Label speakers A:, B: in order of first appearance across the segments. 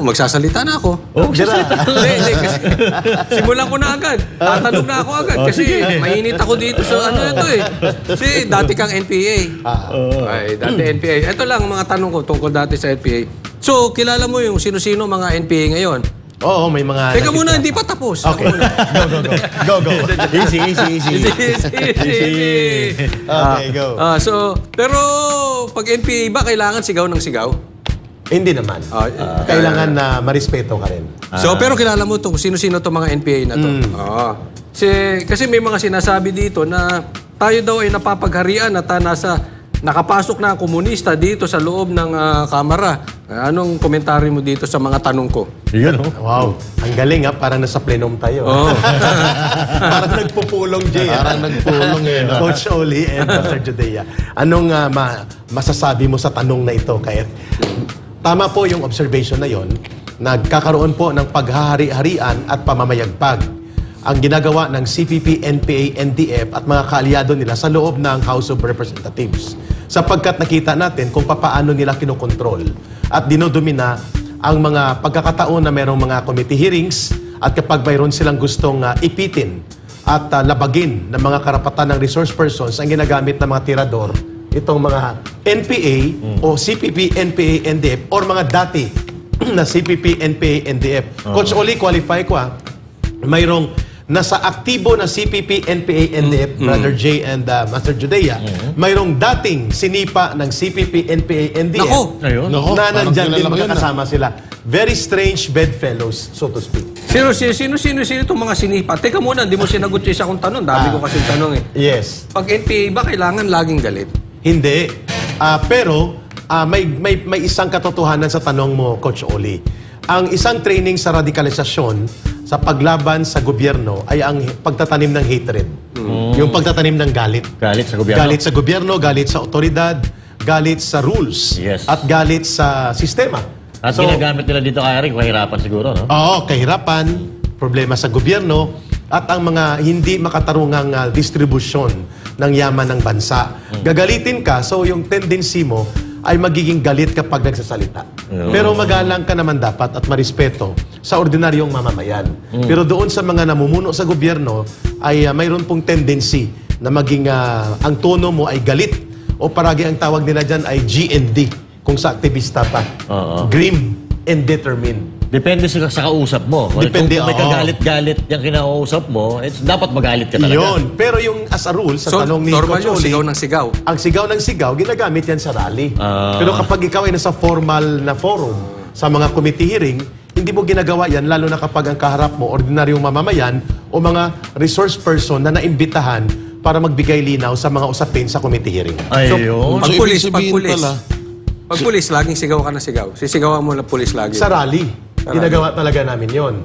A: magsasalita na ako.
B: Magsasalita.
A: Hindi, kasi simulan ko na agad. Tatanong na ako agad. Kasi mainit ako dito sa ito eh. Kasi dati kang NPA. Ay, dati NPA. Ito lang mga tanong ko tungkol dati sa NPA. So, kilala mo yung sino-sino mga NPA ngayon?
B: Oo, may mga...
A: Teka muna, hindi pa tapos.
B: Okay. Go. Easy. Okay, go.
A: Pero pag NPA ba, kailangan sigaw ng sigaw?
B: Hindi naman. Kailangan na marespeto ka rin.
A: So, pero kilala mo kung sino-sino itong mga NPA na to. Kasi may mga sinasabi dito na tayo daw ay napapagharian at nakapasok na ang komunista dito sa loob ng kamara. Anong komentaryo mo dito sa mga tanong ko?
B: Yun, Wow. Ang galing, parang nasa plenum tayo. Parang nagpupulong, Jay.
C: Parang nagpulong,
B: Coach Oli and Master Judea. Anong masasabi mo sa tanong na ito? Kahit tama po yung observation na yon. Nagkakaroon po ng paghahari-harian at pamamayagpag ang ginagawa ng CPP, NPA, NDF at mga kaalyado nila sa loob ng House of Representatives. Sapagkat nakita natin kung paano nila kinokontrol at dinodomina ang mga pagkakataon na mayroong mga committee hearings at kapag mayroon silang gustong ipitin at labagin ng mga karapatan ng resource persons ang ginagamit ng mga tirador, itong mga NPA o CPP, NPA, NDF or mga dati na CPP, NPA, NDF. Coach Oli, qualify ko mayroong nasa aktibo na CPP, NPA, NDF, Brother Jay and Master Judea, mayroong dating sinipa ng CPP, NPA, NDF na nandyan din magkakasama sila. Very strange bedfellows, so to speak.
A: Sino itong mga sinipa? Teka muna, hindi mo sinagot yung isa kong tanong. Dami ko kasi tanong eh.
B: Yes.
A: Pag NPA ba, kailangan laging galit?
B: Hindi. Pero may isang katotohanan sa tanong mo, Coach Oli. Ang isang training sa radikalisasyon sa paglaban sa gobyerno ay ang pagtatanim ng hatred. Yung pagtatanim ng galit.
C: Galit sa gobyerno.
B: Galit sa gobyerno, galit sa otoridad, galit sa rules, at galit sa sistema.
C: At ginagamit nila dito kaya rin, kahirapan siguro, no?
B: Oo, kahirapan, problema sa gobyerno, at ang mga hindi makatarungang distribusyon ng yaman ng bansa. Gagalitin ka, so yung tendency mo ay magiging galit kapag nagsasalita. Pero magalang ka naman dapat at marespeto sa ordinaryong mamamayan. Pero doon sa mga namumuno sa gobyerno ay mayroon pong tendency na maging ang tono mo ay galit o paragi ang tawag nila dyan ay GND kung sa aktivista pa. Grim and determined.
C: Depende sa kausap mo.
B: Depende,
C: kung may kagalit-galit yung kinausap mo, dapat magalit ka talaga.
B: Yun. Pero yung as a rule, sa tanong ni
A: normal
B: Coach Oli,
A: sigaw ng sigaw.
B: Ang sigaw ng sigaw, ginagamit yan sa rally. Pero kapag ikaw ay nasa formal na forum, sa mga committee hearing, hindi mo ginagawa yan, lalo na kapag ang kaharap mo, ordinaryong mamamayan o mga resource person na naimbitahan para magbigay linaw sa mga usapin sa committee hearing.
C: Ayun.
A: Pag pulis, laging sigaw ka na sigaw. Sisigawan mo na pulis lagi.
B: Sa rally. Ginagawa talaga namin yon.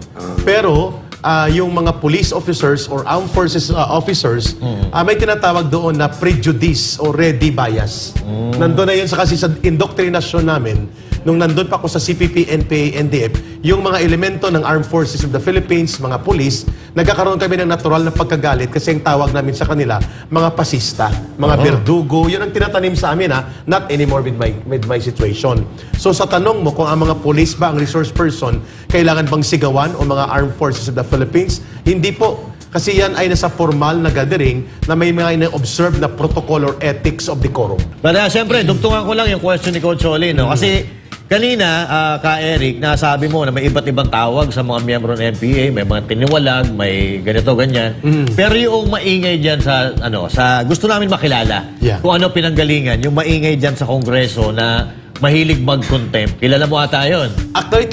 B: Pero yung mga police officers or armed forces officers, may tinatawag doon na prejudice or ready bias. Nandun na yun kasi sa indoctrination namin, nung nandun pa ako sa CPP, NPA, NDF, yung mga elemento ng Armed Forces of the Philippines, mga police, nagkakaroon kami ng natural na pagkagalit kasi ang tawag namin sa kanila, mga pasista, mga berdugo, yun ang tinatanim sa amin not anymore with my situation. So sa tanong mo kung ang mga police ba, ang resource person, kailangan bang sigawan o mga Armed Forces of the Philippines? Hindi po. Kasi yan ay nasa formal na gathering na may mga ina-observe na protocol or ethics of decorum.
C: Pero siyempre, dugtungan ko lang yung question ni Coach Oli, no? Kasi kanina, Eric, nasabi mo na may iba't ibang tawag sa mga miyembro ng NPA, may mga tiniwalag, may ganito, ganyan. Pero yung maingay dyan sa gusto namin makilala, kung ano pinanggalingan, yung maingay dyan sa Kongreso na mahilig mag-contempt. Kilala mo ata yun?
B: Actually,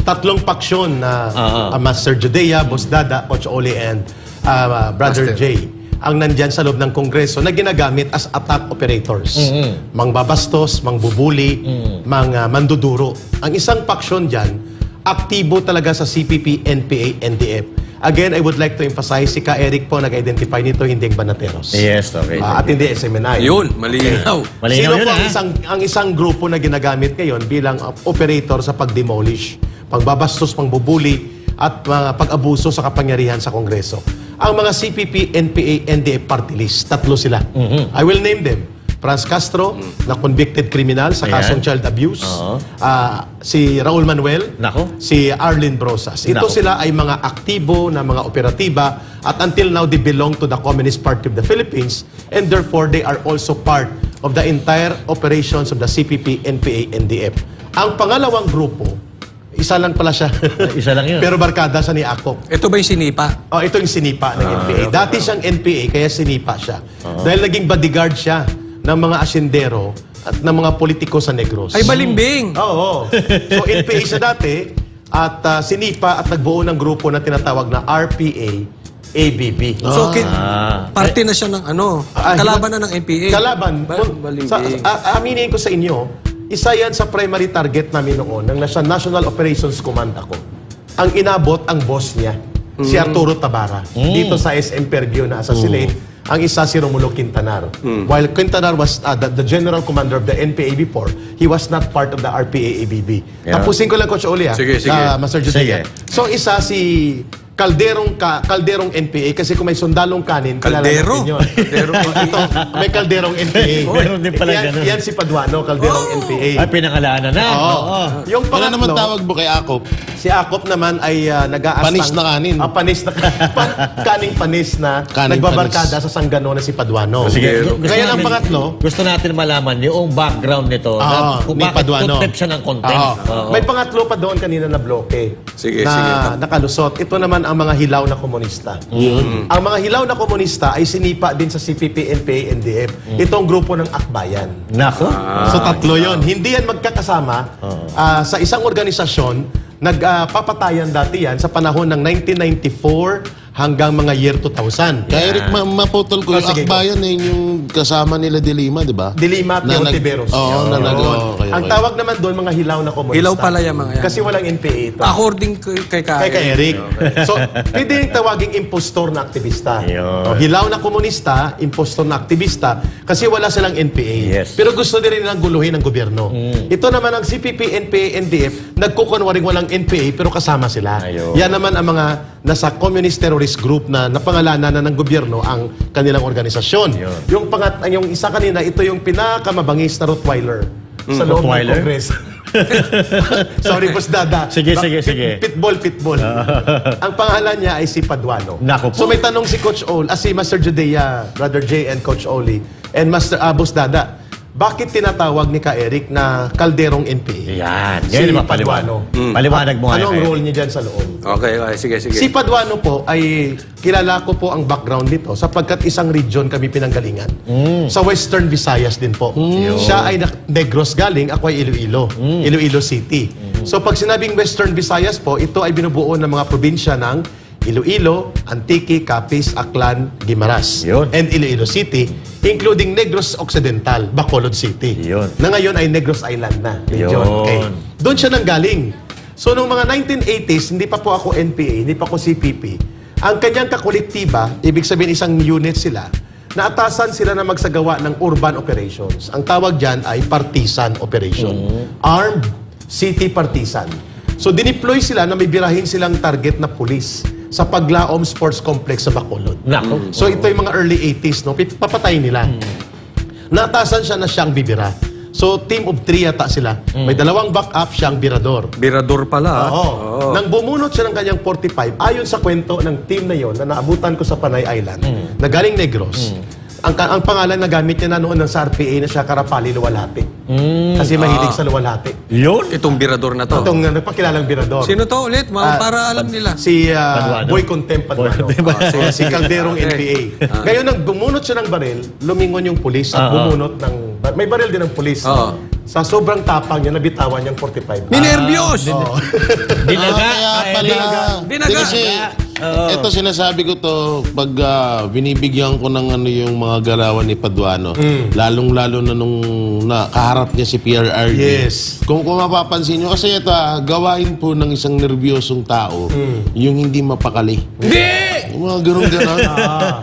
B: tatlong paksyon na Master Judea, Boss Dada, Coach Oli, and Brother Jay ang nandyan sa loob ng Kongreso na ginagamit as attack operators. Mangbabastos, mangbubuli, manduduro. Ang isang paksyon dyan, aktibo talaga sa CPP, NPA, NDF. Again, I would like to emphasize, si Ka Eric po nag-identify nito, hindi ang Banateros.
C: Yes, okay.
B: At hindi SMNI.
A: Yun, malinaw.
B: Sino po ang isang grupo na ginagamit ngayon bilang operator sa pag-demolish, pagbabastos, pangbubuli, at pag-abuso sa kapangyarihan sa Kongreso? Ang mga CPP, NPA, NDF party list, tatlo sila. I will name them. Franz Castro, na convicted criminal sa kasong child abuse. Si Raul Manuel,
C: Nako.
B: si Arlene Brosas. Ito
C: Nako.
B: sila ay mga aktibo na mga operatiba at until now they belong to the Communist Party of the Philippines and therefore they are also part of the entire operations of the CPP, NPA, NDF. Ang pangalawang grupo, isa lang pala siya.
C: Isa lang yun.
B: Pero barkada sa ni Akop.
A: Ito ba yung sinipa?
B: Oh, ito yung sinipa ng NPA. Dati siyang NPA, kaya sinipa siya. Dahil naging bodyguard siya ng mga asyendero at ng mga politiko sa Negros.
A: Ay, balimbing!
B: Oo. So, NPA siya dati at sinipa at nagbuo ng grupo na tinatawag na RPA-ABB.
A: So, parte na siya ng kalaban na ng NPA.
B: Kalaban.
A: Balimbing.
B: Aminin ko sa inyo, isa yan sa primary target namin noon ng National Operations Command ako. Ang inabot ang boss niya, si Arturo Tabara, dito sa SM Perguio na assassinate. Ang isa si Romulo Quintanar. While Quintanar was the general commander of the NPA before, he was not part of the RPA-ABB.
C: Yeah.
B: Tapusin ko lang, Coach Oli,
A: Sige.
B: Master Judea. So, isa si kalderong NPA kasi kung may sundalong kanin,
A: Kaldero?
B: kilala natin yun. Ito, may kalderong NPA.
C: Meron din pala ganun.
B: Yan si Paduano, kalderong NPA.
C: Ay, pinangalanan na.
B: Oo. Yung
D: Wala naman
B: pangatlo,
D: tawag mo kay Akop.
B: si Akop naman ay nag-aastang...
D: Panis na kanin.
B: Panis na kaning panis na
D: Kaning
B: nagbabarkada sa Sanggano na si Paduano.
C: Sige.
B: Ngayon ang pangatlo,
C: Gusto natin malaman yung background nito. Na kung
D: ni
C: bakit
D: Paduano.
C: tutip siya ng content. Oo.
B: may pangatlo pa doon kanina na bloke.
A: Sige.
B: Na nakalusot. Ito naman ang mga hilaw na komunista. Ang mga hilaw na komunista ay sinipa din sa CPP, NPA, NDF. Itong grupo ng Akbayan.
C: Nako.
B: So tatlo yon. Hindi yan magkakasama sa isang organisasyon. Nagpapatayan dati yan sa panahon ng 1994 hanggang mga year 2000.
D: Kaya Eric, maputol ko yung
B: Sige,
D: Akbayan yung kasama nila Dilima, di ba?
B: Dilima at
D: Na nag-
B: Ontiveros.
D: Oo, na nag- okay.
B: Ang tawag naman doon mga hilaw na komunista.
A: Hilaw pala yung mga yan.
B: Kasi walang NPA ito.
A: According kay
B: Kay Eric. So, pwede yung tawaging impostor na aktivista.
C: Yun.
B: Hilaw na komunista, impostor na aktivista, kasi wala silang NPA.
C: Yes.
B: Pero gusto din nilang guluhin ng gobyerno. Ito naman ang CPP, NPA, NDF, nagkukunwaring walang NPA, pero kasama sila.
C: Ayun.
B: Yan naman ang mga nasa communist terrorist group na napangalanan na ng gobyerno ang kanilang organisasyon. Yung isa kanina, ito yung pinakamabangis na Rottweiler sa loob ng
C: Rottweiler?
B: Kongreso. Sorry, Boss Dada.
C: Sige.
B: Pitbull. Ang pangalan niya ay si Paduano.
C: Nako po.
B: So may tanong si Coach Ol, si Master Judea, Brother J and Coach Oli, and Master Boss Dada, bakit tinatawag ni Ka Eric na kalderong NPA?
C: Yan.
B: Si
C: Yan naman
B: Paduano.
C: Paliwanag mo nga.
B: Ano ang
C: Eric.
B: role niya dyan sa loob?
A: Okay, sige.
B: Si Paduano po ay kilala ko po ang background nito sapagkat isang region kami pinanggalingan. Sa Western Visayas din po. Siya ay Negros galing, ako ay Iloilo. Iloilo City. So pag sinabing Western Visayas po, ito ay binubuo ng mga probinsya ng Iloilo, Antique, Capiz, Aklan, Guimaras,
C: Yun.
B: and Iloilo City, including Negros Occidental, Bacolod City.
C: Yun.
B: Na ngayon ay Negros Island na. Region.
C: Yun.
B: Okay. Doon siya nanggaling. So, noong mga 1980s, hindi pa po ako NPA, hindi pa ako CPP. Ang kanyang kakolektiba, ibig sabihin isang unit sila, naatasan sila na magsagawa ng urban operations. Ang tawag dyan ay partisan operation. Armed City Partisan. So, dineploy sila na may birahin silang target na pulis sa Paglaom Sports Complex sa Bacolod.
C: Nako.
B: So, ito yung mga early 80s, no? Papatay nila. Naatasan siya na siyang bibira. So, team of 3 yata sila. May dalawang backup, siyang birador.
A: Birador pala.
B: Oo. Nang bumunot siya ng kanyang 45, ayon sa kwento ng team na yon na naabutan ko sa Panay Island, na galing Negros, ang pangalan na gamit niya na noon ng sa RPA na siya Karapali Luwalhati. Kasi mahilig sa luwalhati.
C: Yun.
A: Itong birador na to.
B: Itong nagpakilalang birador.
A: Sino to ulit? Para alam nila.
B: Si
C: Paduano.
B: Boy Contempt Paduano. Si Calderong NPA. Ngayon, nang bumunot siya ng baril, lumingon yung pulis at bumunot ng... May baril din ng pulis. Sa sobrang tapang niya, nabitawan niyang 45.
A: Ninervyos!
C: Dinaga.
D: Kaya pala.
A: Dinaga.
D: Kasi, ito sinasabi ko to, pag binibigyan ko ng yung mga galawan ni Paduano, lalong-lalo na nung nakaharap niya si PRRD.
B: Yes.
D: Kung mapapansin nyo, kasi ito, gawain po ng isang nervyosong tao, yung hindi mapakali. Yung mga ganun-ganon.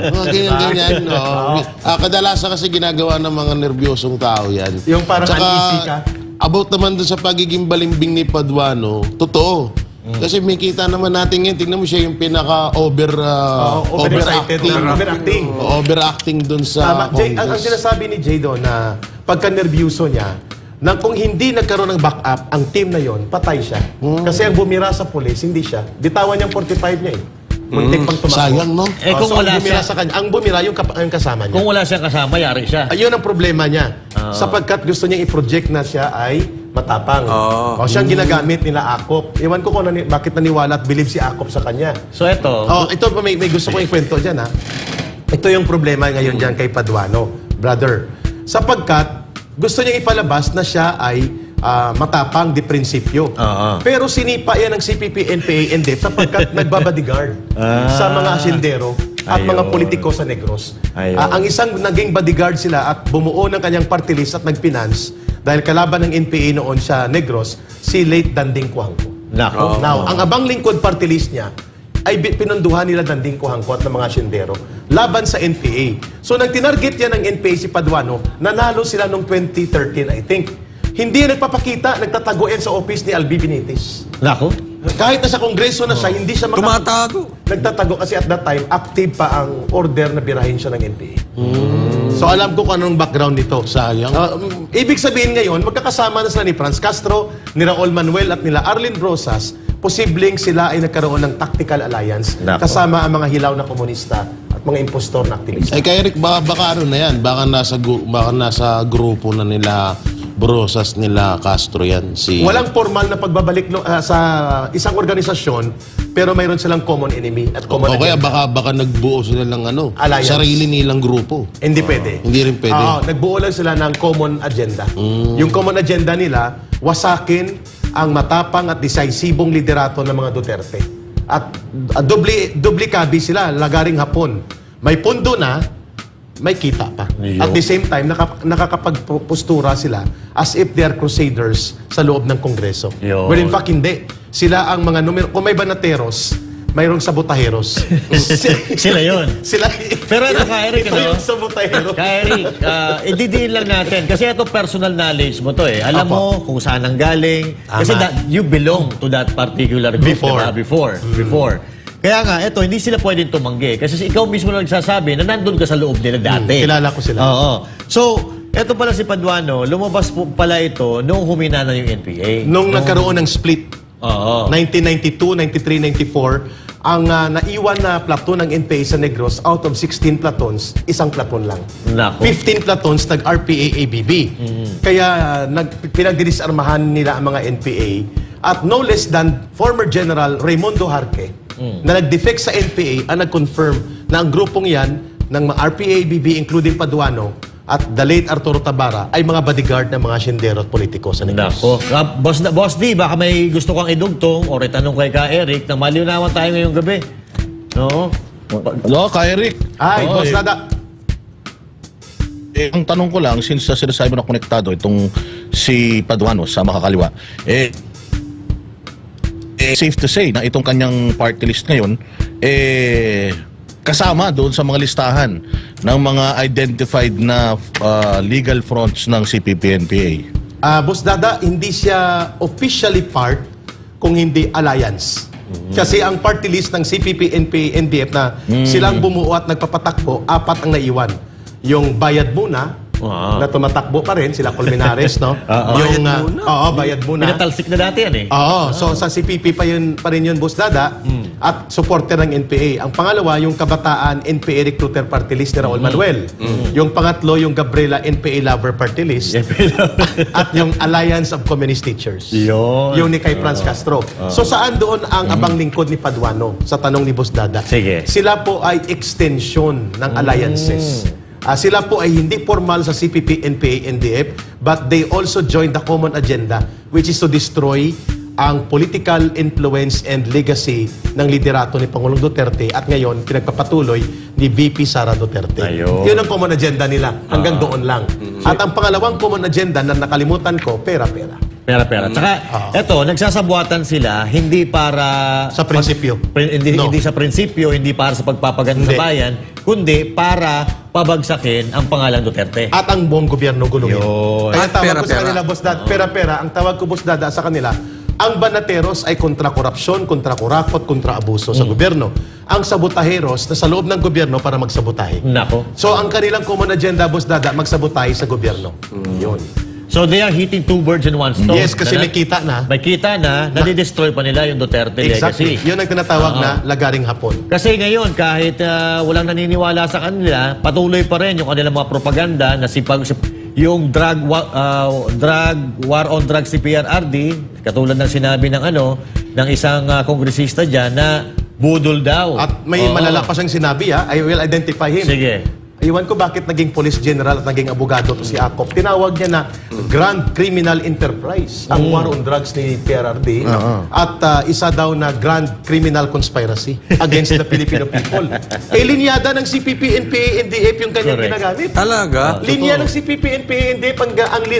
D: Mga ganyan-ganyan. Kadalasan kasi ginagawa ng mga nervyosong tao yan.
B: Yung parang
D: Tsaka,
B: uneasy ka.
D: about naman doon sa pagiging balimbing ni Paduano, totoo. Kasi may kita naman natin ngayon, tingnan mo siya yung
B: Overexcited na overacting.
D: overacting dun sa
B: Jay, ang
D: Congress.
B: sinasabi ni Jay doon na pagka-nervyuso niya, na kung hindi nagkaroon ng backup, ang team na yon patay siya. Kasi ang bumira sa pulis, hindi siya. Bitawan niyang 45 niya eh. Muntik pang tumakbo.
D: Sayang, no?
C: Kung
B: So,
C: wala
B: ang bumira
C: siya,
B: sa kanya, ang bumira yung kasama niya.
C: kung wala siyang kasama, yari siya.
B: Ayun ang problema niya. Sapagkat gusto niyang i-project na siya ay matapang. O siyang ginagamit nila Akop. Ewan ko kung bakit naniwala at believe si Akop sa kanya.
C: So ito,
B: Ito may gusto kong ikwento dyan ha. Ito yung problema ngayon dyan kay Paduano, brother. Sapagkat gusto niyang ipalabas na siya ay matapang di prinsipyo. Pero sinipa yan ng CPP-NPA NDF sapagkat nagbabodyguard sa mga asindero at mga
C: Ayun.
B: politiko sa Negros.
C: Ayun.
B: Ang isang naging bodyguard sila at bumuo ng kanyang party list at nag-finance dahil kalaban ng NPA noon sa Negros, si late Danding Cuangco.
C: nako.
B: Now, ang abang lingkod party list niya ay pinunduhan nila Danding Cuangco at ng mga asyendero laban sa NPA. So, nang tinarget yan ng NPA si Paduano, nanalo sila noong 2013, I think. Hindi yan nagpapakita, nagtatago yan sa office ni Albi Benitez.
C: Nako.
B: Kahit na sa kongreso na siya, hindi siya
A: Tumatago.
B: Nagtatago kasi at that time, active pa ang order na birahin siya ng NPA. So alam ko kung anong background nito.
D: Sayang.
B: Ibig sabihin ngayon, magkakasama na sila ni Franz Castro, ni Raul Manuel at nila Arlene Rosas, posibleng sila ay nagkaroon ng tactical alliance
C: Nako.
B: kasama ang mga hilaw na komunista at mga impostor na aktivista.
D: Ay, kay Eric, baka ano na yan? Baka nasa grupo na nila Brosas, nila Castro yan.
B: Walang formal na pagbabalik sa isang organisasyon, pero mayroon silang common enemy at common
D: O kaya
B: agenda.
D: baka nagbuo sila ng
B: Alliance.
D: sarili nilang grupo.
B: Hindi pwede.
D: Hindi rin pwede.
B: Oo, nagbuo lang sila ng common agenda. Yung common agenda nila, wasakin ang matapang at decisibong liderato ng mga Duterte. At dubli kabi sila, lagaring hapon. May pundo na, may kita pa.
C: Iyo.
B: At the same time, nakakapagpostura sila as if they are crusaders sa loob ng Kongreso.
C: Iyo.
B: But in fact, hindi. Sila ang mga numero. Kung may banateros, mayroong sabotaheros.
C: Sila yun.
B: Sila.
C: Pero ito ka, Eric,
B: Ito
C: ano?
B: yung sabotahero.
C: Kaya Eric, ididiin lang natin. Kasi ito personal knowledge mo to eh. Alam
B: Apo.
C: mo kung saan ang galing. Kasi you belong to that particular group.
B: Before.
C: Diba? Before. Kaya nga, ito, hindi sila pwedeng tumanggi. Kasi ikaw mismo na nagsasabi na nandun ka sa loob nila dati.
B: Kilala ko sila.
C: Oo. So, ito pala si Paduano, lumabas po pala ito noong humina na yung NPA.
B: Nung nagkaroon ng split,
C: Oo.
B: 1992, 93, 94, ang naiwan na platoon ng NPA sa Negros, out of 16 platoons, isang platoon lang.
C: Nako.
B: 15 platoons nag-RPA-ABB. Kaya pinagdidisarmahan nila ang mga NPA. At no less than former General Raimundo Jarque, na nag-defect sa NPA, ang nag-confirm na ang grupong yan ng mga RPA-ABB, including Paduano, at the late Arturo Tabara, ay mga bodyguard ng mga asyendero at politiko sa Negros.
C: Nako. Boss D, baka may gusto kang idugtong o itanong kay Ka Eric na maliwanawan tayo ngayong gabi. No?
E: Hello, Ka Eric.
B: Ay,
E: Oo,
B: Boss Dada.
E: ang tanong ko lang, since sinasabi mo na konektado itong si Paduano sa makakaliwa, safe to say na itong kanyang party list ngayon, kasama doon sa mga listahan ng mga identified na legal fronts ng CPP-NPA.
B: Boss Dada, hindi siya officially part kung hindi alliance. Kasi ang party list ng CPP, NPA, NDF na silang bumuo at nagpapatakbo, 4 ang naiwan. Yung Bayad Muna, na tumatakbo pa rin, sila Colmenares, no? Yung, Bayad Muna.
C: Pinatalsik na dati yan eh.
B: Oo, so sa CPP pa rin yun, Boss Dada, at supporter ng NPA. Ang pangalawa, yung Kabataan NPA Recruiter Party List ni Raul Manuel. Yung pangatlo, yung Gabriela NPA Lover Party List. At yung Alliance of Communist Teachers.
C: Yun.
B: Yung ni kay Franz Castro. So saan doon ang abang lingkod ni Paduano sa tanong ni Boss Dada?
C: Sige.
B: Sila po ay extension ng alliances. Sila po ay hindi formal sa CPP, NPA, NDF, but they also join the common agenda, which is to destroy ang political influence and legacy ng liderato ni Pangulong Duterte at ngayon pinagpapatuloy ni VP Sara Duterte.
C: Ayun.
B: Yun ang common agenda nila. Hanggang doon lang. At ang pangalawang common agenda na nakalimutan ko, pera-pera.
C: Pera-pera. Tsaka, eto, nagsasabuatan sila hindi para...
B: Sa prinsipyo. No.
C: Hindi sa prinsipyo, hindi para sa pagpapaganda
B: Hindi.
C: sa bayan, kundi para pabagsakin ang pangalan Duterte.
B: At ang buong gobyerno gulungin.
C: Yun.
B: Kaya
A: At
B: tawag ko sa
A: pera-pera.
B: kanila, Boss Dad, pera-pera. Ang tawag ko, Boss Dada, sa kanila, Ang banateros ay kontra korupsyon, kontra kurakot, kontra abuso sa gobyerno. Ang sabotaheros na sa loob ng gobyerno para magsabotahe.
C: Nako.
B: So ang kanilang common agenda, Boss Dada, magsabotahe sa gobyerno. Yun.
C: So they are hitting two birds in one stone.
B: Yes, kasi may kita na.
C: May kita na, nadi-destroy pa nila yung Duterte
B: Exactly.
C: legacy.
B: Yun ang tinatawag na lagaring hapon.
C: Kasi ngayon, kahit walang naniniwala sa kanila, patuloy pa rin yung kanilang mga propaganda na yung drug war on drugs ni PRRD, katulad ng sinabi ng isang kongresista dyan na budol daw.
B: At may malala pa siyang sinabi, I will identify him.
C: Sige.
B: Iwan ko bakit naging police general at naging abogado to si Akop. Tinawag niya na Grand Criminal Enterprise ang war on drugs ni PRRD at isa daw na Grand Criminal Conspiracy against the Filipino people. Linyada ng CPP, NPA, NDF yung kanyang
C: Correct.
B: ginagamit.
A: Talaga?
B: Linya ng CPP, NPA, NDF,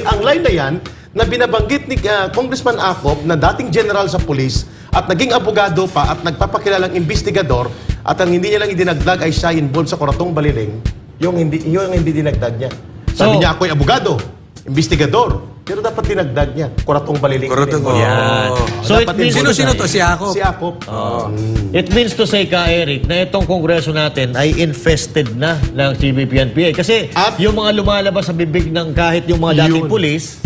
B: ang line na yan na binabanggit ni Congressman Akop na dating general sa police at naging abogado pa at nagpapakilalang investigador at ang hindi niya lang idinagdag ay siya involved sa Kuratong Baliling, yung hindi dinagdag niya. Sabi niya, ako'y abogado, investigador, pero dapat dinagdag niya, Kuratong Baliling.
A: Kuratong,
C: Yan. So it means
A: Sino-sino to? Si Akop?
B: Si Akop.
C: It means to say, Eric, na itong kongreso natin ay infested na ng CPP-NPA. Kasi
B: At-
C: yung mga lumalabas sa bibig ng kahit yung mga dating
B: Yun.
C: pulis,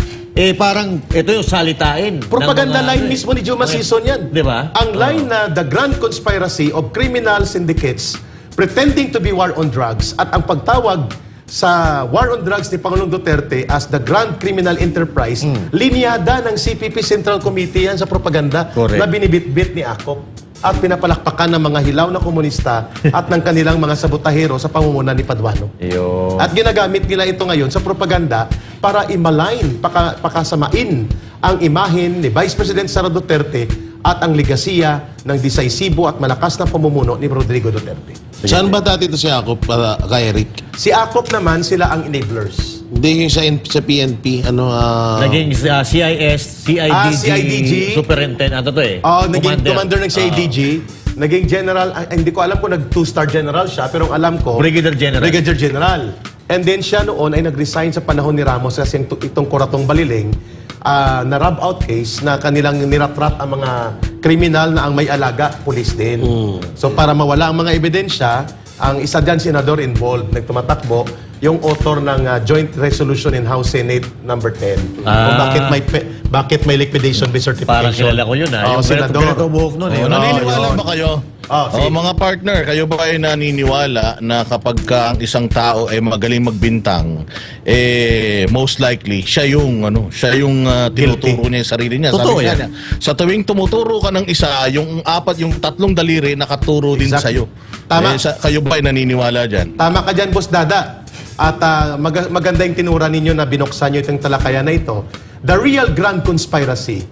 C: parang ito yung salitain.
B: Propaganda
C: ng mga,
B: line mismo ni Juma Sison yan.
C: Di ba?
B: Ang line na the grand conspiracy of criminal syndicates pretending to be war on drugs at ang pagtawag sa war on drugs ni Pangulong Duterte as the grand criminal enterprise, linyada ng CPP Central Committee yan sa propaganda
C: Correct.
B: na binibitbit ni Akop at pinapalakpakan ng mga hilaw na komunista at ng kanilang mga sabotahero sa pamumuno ni Paduano.
C: Yo.
B: At ginagamit nila ito ngayon sa propaganda para i-malign, pakasamain ang imahin ni Vice President Sara Duterte at ang legasiya ng decisibo at malakas na pamumuno ni Rodrigo Duterte.
D: Saan ba dati ito si Akop, kay Eric?
B: Si Akop naman, sila ang enablers.
D: Hindi yung sa PNP,
C: Naging CIS, CIDG,
B: CIDG.
C: superintendent,
B: Naging commander ng CIDG, naging general, hindi ko alam kung nag-2-star general siya, pero ang alam ko,
C: Brigadier General.
B: Brigadier General. And then siya noon ay nag-resign sa panahon ni Ramos kasi itong Kuratong Baliling, na rub-out case na kanilang niratrat ang mga kriminal na ang may alaga, police din. So para mawala ang mga ebidensya, ang isa dyan senador involved, nagtumatakbo, yung author ng Joint Resolution in House Senate number 10. Kung bakit may liquidation by certification.
C: Parang kilala ko yun,
B: Oo,
C: yung
B: senador.
C: ganito buhok nun.
E: Naniniwala ba kayo?
B: sige.
E: Mga partner, kayo ba ay naniniwala na kapag ang isang tao ay magaling magbintang, most likely siya yung tinuturo niya yung sarili niya.
C: Totoo
E: Sabi
C: yan.
E: niya, sa tuwing tumuturo ka ng isa, yung tatlong daliri nakaturo din
B: Exactly.
E: sa'yo.
B: Tama.
E: Kayo ba ay naniniwala dyan?
B: Tama ka dyan, Boss Dada. At maganda yung tinura ninyo na binuksan nyo itong talakayan na ito. The real grand conspiracy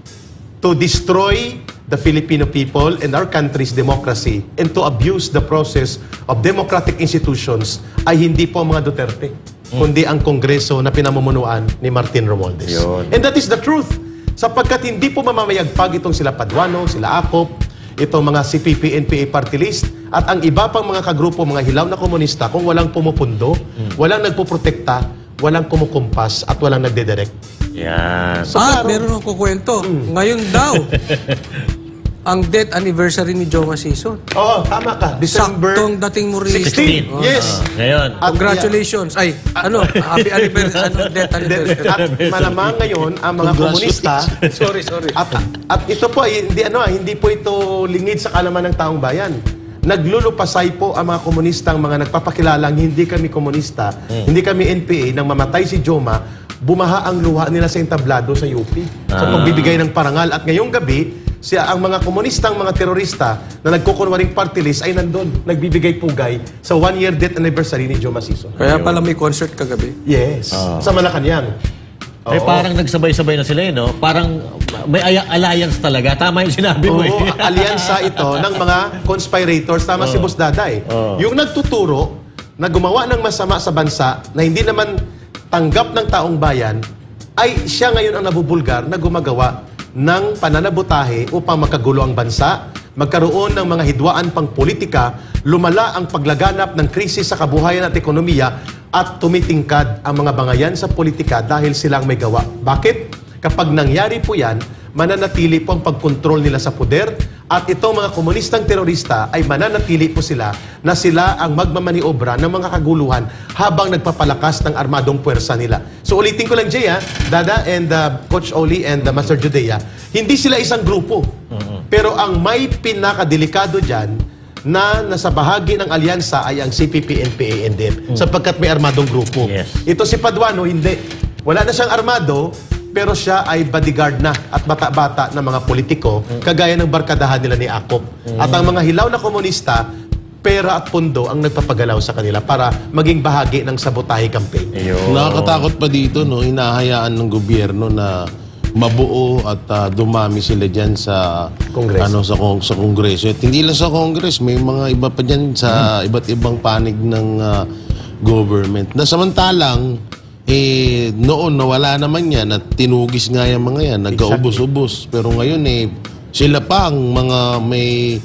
B: to destroy the Filipino people and our country's democracy and to abuse the process of democratic institutions ay hindi po mga Duterte, kundi ang Kongreso na pinamumunuan ni Martin Romualdez.
C: Yun.
B: And that is the truth. Sapagkat hindi po mamamayagpag itong sila Paduano, sila Akop, itong mga CPP, NPA party list, at ang iba pang mga kagrupo, mga hilaw na komunista, kung walang pumupundo, walang nagpuprotekta, walang kumukumpas, at walang nagdedirect.
C: Yan.
A: Meron akong kukwento. Ngayon daw, ang death anniversary ni Joma Sison.
B: Oo, tama ka. December
A: Saktong dating mo rin.
B: 16. Yes.
C: Ngayon.
B: At
A: Congratulations. Happy anniversary, death anniversary.
B: At malamang ngayon ang mga komunista,
A: Sorry.
B: at ito po ay hindi po ito lingid sa kalaman ng taong bayan. Naglulupasay po ang mga komunistang mga nagpapakilalang hindi kami komunista, hindi kami NPA, nang mamatay si Joma, bumaha ang luha nila sa entablado sa UP. Sa pagbibigay ng parangal. At ngayong gabi, ang mga komunistang mga terorista na nagkukunwaring party list ay nandun, nagbibigay pugay sa 1-year death anniversary ni Joma Sison.
A: Kaya pala may concert kagabi.
B: Yes. Sa Malacanang.
C: Parang nagsabay-sabay na sila, no? Parang may alliance talaga. Tama yung sinabi mo,
B: Oo, alyansa ito ng mga conspirators. Tama si Boss Dada eh. Yung nagtuturo na gumawa ng masama sa bansa na hindi naman tanggap ng taong bayan, ay siya ngayon ang nabubulgar na gumagawa ng pananabutahe upang makagulo ang bansa, magkaroon ng mga hidwaan pang politika, lumala ang paglaganap ng krisis sa kabuhayan at ekonomiya, at tumitingkad ang mga bangayan sa politika dahil silang may gawa. Bakit? Kapag nangyari po yan, mananatili po ang pagkontrol nila sa poder at itong mga komunistang terorista ay mananatili po sila na sila ang magmamaniobra ng mga kaguluhan habang nagpapalakas ng armadong puwersa nila. So ulitin ko lang, Jay, Dada and Coach Oli and Master Judea, hindi sila isang grupo. Pero ang may pinakadelikado dyan na nasa bahagi ng alyansa ay ang CPP, NPA, NDF sapagkat may armadong grupo.
C: Yes.
B: Ito si Paduano, hindi. Wala na siyang armado, pero siya ay bodyguard na at bata-bata ng mga politiko, kagaya ng barkadahan nila ni Akop. At ang mga hilaw na komunista, pera at pondo ang nagpapagalaw sa kanila para maging bahagi ng sabotahe campaign.
D: Nakakatakot pa dito, no? Hinahayaan ng gobyerno na mabuo at dumami sila dyan sa
B: Kongreso.
D: Sa Kongreso. At hindi lang sa Kongres, may mga iba pa dyan sa iba't ibang panig ng government. Na samantalang, noon nawala naman yan at tinugis nga yung mga yan, nagkaubos-ubos. Pero ngayon sila pa ang mga may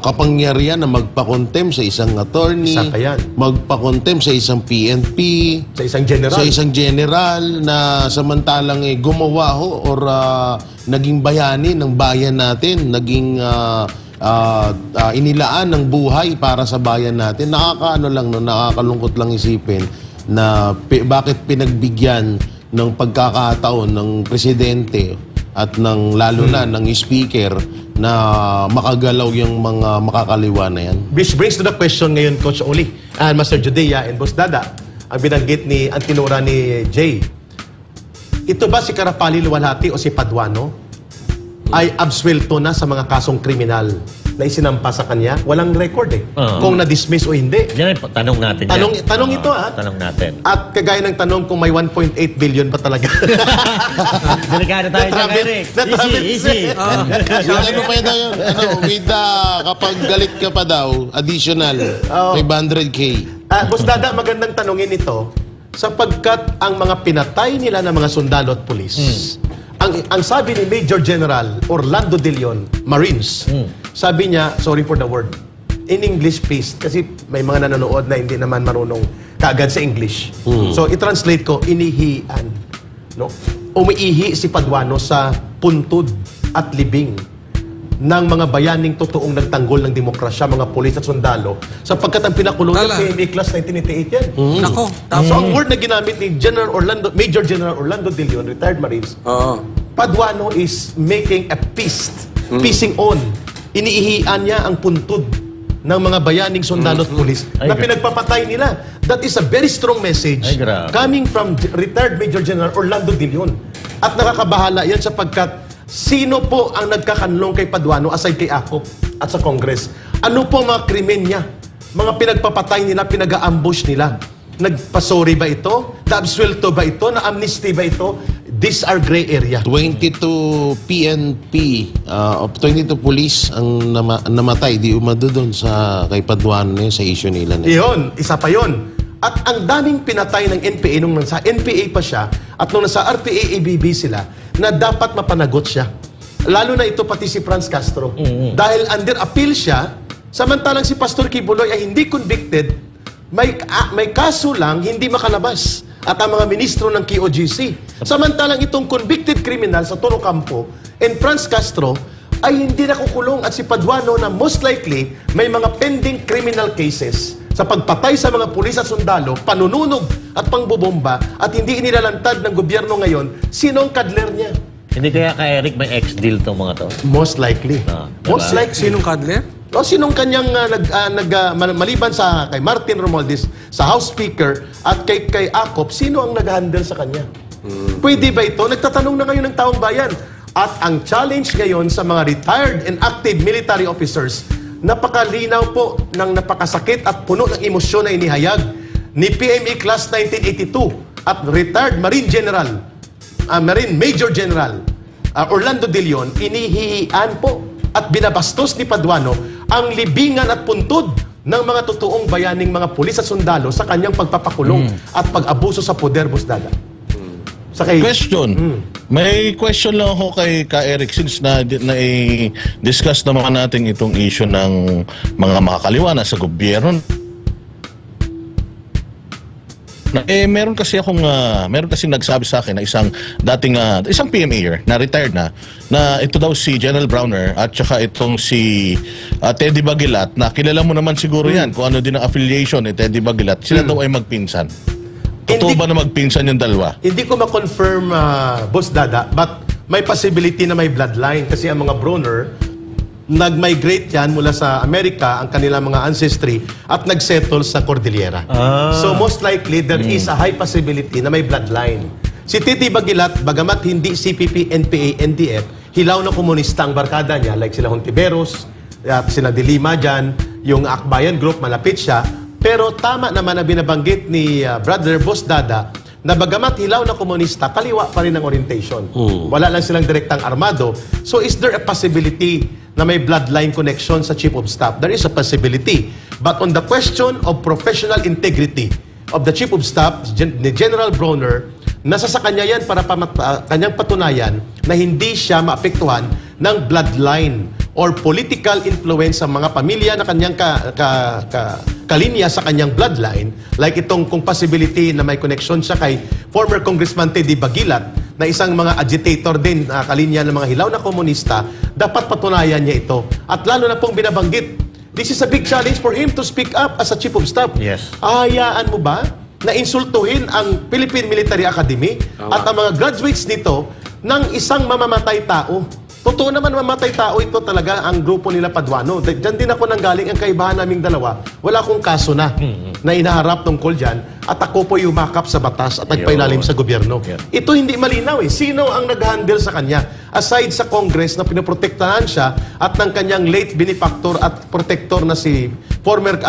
D: kapangyarihan na magpakontem sa isang attorney,
B: Isa pa yan.
D: magpakontem sa isang PNP,
B: Sa isang general.
D: sa isang general na samantalang gumawa ho or naging bayani ng bayan natin, naging inilaan ng buhay para sa bayan natin. Nakakalungkot lang isipin na bakit pinagbigyan ng pagkakataon ng presidente at ng lalo na ng speaker na makagalaw yung mga makakaliwa na yan.
B: Which brings to the question ngayon, Coach Oli and Master Judea and Boss Dada, ang binanggit ni Antinora ni Jay. Ito ba si Karapali Luwalhati o si Paduano ay absuelto na sa mga kasong kriminal na isinampa sa kanya? Walang record kung na-dismiss o hindi.
C: Yan ay tanong natin.
B: Tanong ito
C: Tanong natin.
B: At kagaya ng tanong kung may 1.8 billion pa talaga.
C: Delikado tayo dyan, Eric. Easy.
D: Yung ano pa yun, with kapag galit ka pa daw, additional, 500K.
B: Boss Dada, magandang tanongin ito sapagkat ang mga pinatay nila ng mga sundalo at pulis, ang sabi ni Major General Orlando De Leon, Marines, sabi niya, sorry for the word, in English please, kasi may mga nanonood na hindi naman marunong kaagad sa English. So, i-translate ko, inihian. No? Umiihi si Paduano sa puntod at libing ng mga bayaning totoong nagtanggol ng demokrasya, mga pulis at sundalo, sapagkat ang pinakulong ng PMA Class 1988 yan.
A: Nako.
B: So, ang word na ginamit ni Major General Orlando De Leon, retired Marines, Paduano is making a feast, feasting on. Iniihian niya ang puntod ng mga bayaning sundalo at pulis na pinagpapatay nila. That is a very strong message coming from retired Major General Orlando De Leon. At nakakabahala yan sapagkat sino po ang nagkakanlong kay Paduano aside kay Akop at sa Congress? Ano po mga krimen niya? Mga pinagpapatay nila, pinag-ambush nila. Nagpasori ba ito? Na-absuelto ba ito? Na-amnesty ba ito? These are gray area.
D: 22 PNP, 22 police ang namatay, di umado doon sa kay Paduano sa issue nila.
B: Iyon, isa pa yon. At ang daming pinatay ng NPA nung nasa NPA pa siya at nung nasa RPA-ABB sila na dapat mapanagot siya. Lalo na ito pati si Franz Castro. Dahil under appeal siya, samantalang si Pastor Kibuloy ay hindi convicted, may kaso lang, hindi makalabas. At ang mga ministro ng QOGC. Samantalang itong convicted criminal sa Toro Campo and Franz Castro ay hindi nakukulong at si Paduano na most likely may mga pending criminal cases sa pagpatay sa mga pulis at sundalo, panununog at pangbobomba at hindi inilalantad ng gobyerno ngayon, sino ang kadler niya?
C: Hindi kaya Eric may ex-deal tong mga to?
B: Most likely. Most likely.
A: Sinong kadler?
B: O sinong kanyang maliban sa kay Martin Romualdez sa House Speaker at kay Akop, sino ang nag-handle sa kanya? Pwede ba ito? Nagtatanong na ngayon ng taong bayan. At ang challenge ngayon sa mga retired and active military officers, napakalinaw po ng napakasakit at puno ng emosyon na inihayag ni PMA Class 1982 at retired Marine General, Marine Major General Orlando De Leon, inihihian po at binabastos ni Paduano ang libingan at puntod ng mga totoong bayaning mga pulis at sundalo sa kanyang pagpapakulong at pag-abuso sa poder, Boss Dada.
E: Question. May question lang ako kay Eric since na-discuss naman natin itong issue ng mga makakaliwa na sa gobyerno. Meron kasi nagsabi sa akin na isang PMAer na retired na ito daw si General Browner at saka itong si Teddy Bagilat, na kilala mo naman siguro yan kung ano din ang affiliation ni Teddy Bagilat. Sila daw ay magpinsan. Totoo ba na magpinsan yung dalawa?
B: Hindi ko ma-confirm, Boss Dada, but may possibility na may bloodline kasi ang mga Browner nag-migrate yan mula sa Amerika, ang kanilang mga ancestry, at nag-settle sa Cordillera. So most likely, there is a high possibility na may bloodline. Si Titi Bagilat, bagamat hindi CPP, NPA, NDF, hilaw na komunista ang barkada niya, like sila Hontiveros, at sila De Lima dyan, yung Akbayan Group, malapit siya. Pero tama naman na binabanggit ni Brother Boss Dada, na bagamat hilaw na komunista, kaliwa pa rin ang orientation. Wala lang silang direktang armado. So is there a possibility na may bloodline connection sa Chief of Staff? There is a possibility. But on the question of professional integrity of the Chief of Staff, ni General Browner, nasa sa kanya yan para kanyang patunayan na hindi siya maapektuhan ng bloodline or political influence sa mga pamilya na kanyang kalinya sa kanyang bloodline, like itong kung possibility na may connection siya kay former Congressman Teddy Bagilat na isang mga agitator din kalinya ng mga hilaw na komunista, dapat patunayan niya ito. At lalo na pong binabanggit, this is a big challenge for him to speak up as a Chief of Staff.
C: Yes.
B: Hayaan mo ba na insultuhin ang Philippine Military Academy at ang mga graduates nito ng isang mamamatay tao? Totoo naman mamatay tao ito talaga ang grupo nila Paduano. Diyan din ako nanggaling ang kaibahan naming dalawa. Wala akong kaso na inaharap tungkol dyan at ako po yumakap sa batas at nagpailalim sa gobyerno. Ito hindi malinaw eh. Sino ang nag-handle sa kanya? Aside sa Congress na pinoprotektahan siya at ng kanyang late benefactor at protector na si former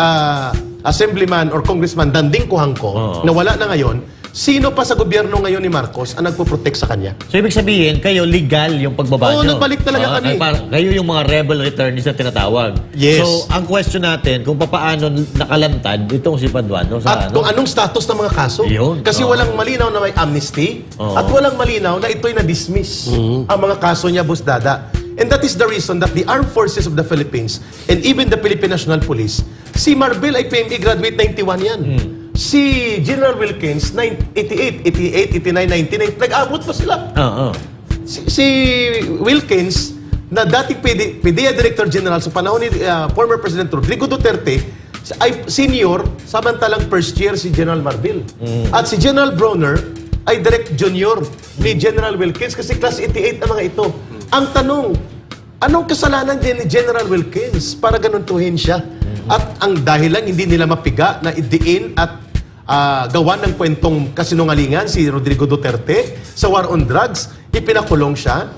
B: Assemblyman or Congressman Danding Kuhangko na wala na ngayon, sino pa sa gobyerno ngayon ni Marcos ang nagpo-protect sa kanya?
C: So, ibig sabihin, kayo legal yung pagbaba nyo.
B: Oo, nagbalik talaga kami.
C: Kayo yung mga rebel returnees na tinatawag.
B: Yes.
C: So, ang question natin, kung paano nakalantad itong si Paduano sa
B: At kung anong status ng mga kaso.
C: Yun.
B: Kasi walang malinaw na may amnesty at walang malinaw na ito'y na-dismiss ang mga kaso niya, Boss Dada. And that is the reason that the Armed Forces of the Philippines and even the Philippine National Police, si Marbil ay PME graduate 91 yan. Si General Wilkins, 88, 89, 99, nag-abot pa sila. Si Wilkins, na dating PDEA Director General sa panahon ni former President Rodrigo Duterte, ay senior, samantalang first year si General Marbil. At si General Browner ay direct junior ni General Wilkins kasi class 88 ang mga ito. Ang tanong, anong kasalanan din ni General Wilkins para ganuntuhin siya? At ang dahil lang hindi nila mapiga na idiin at gawa ng kwentong kasinungalingan si Rodrigo Duterte sa war on drugs, ipinakulong siya.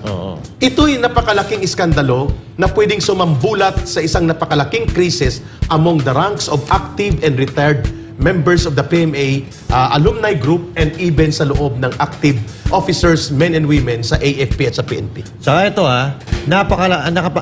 B: Ito'y napakalaking iskandalo na pwedeng sumambulat sa isang napakalaking krisis among the ranks of active and retired members of the PMA alumni group and even sa loob ng active officers, men and women sa AFP at sa PNP.
C: Saka ito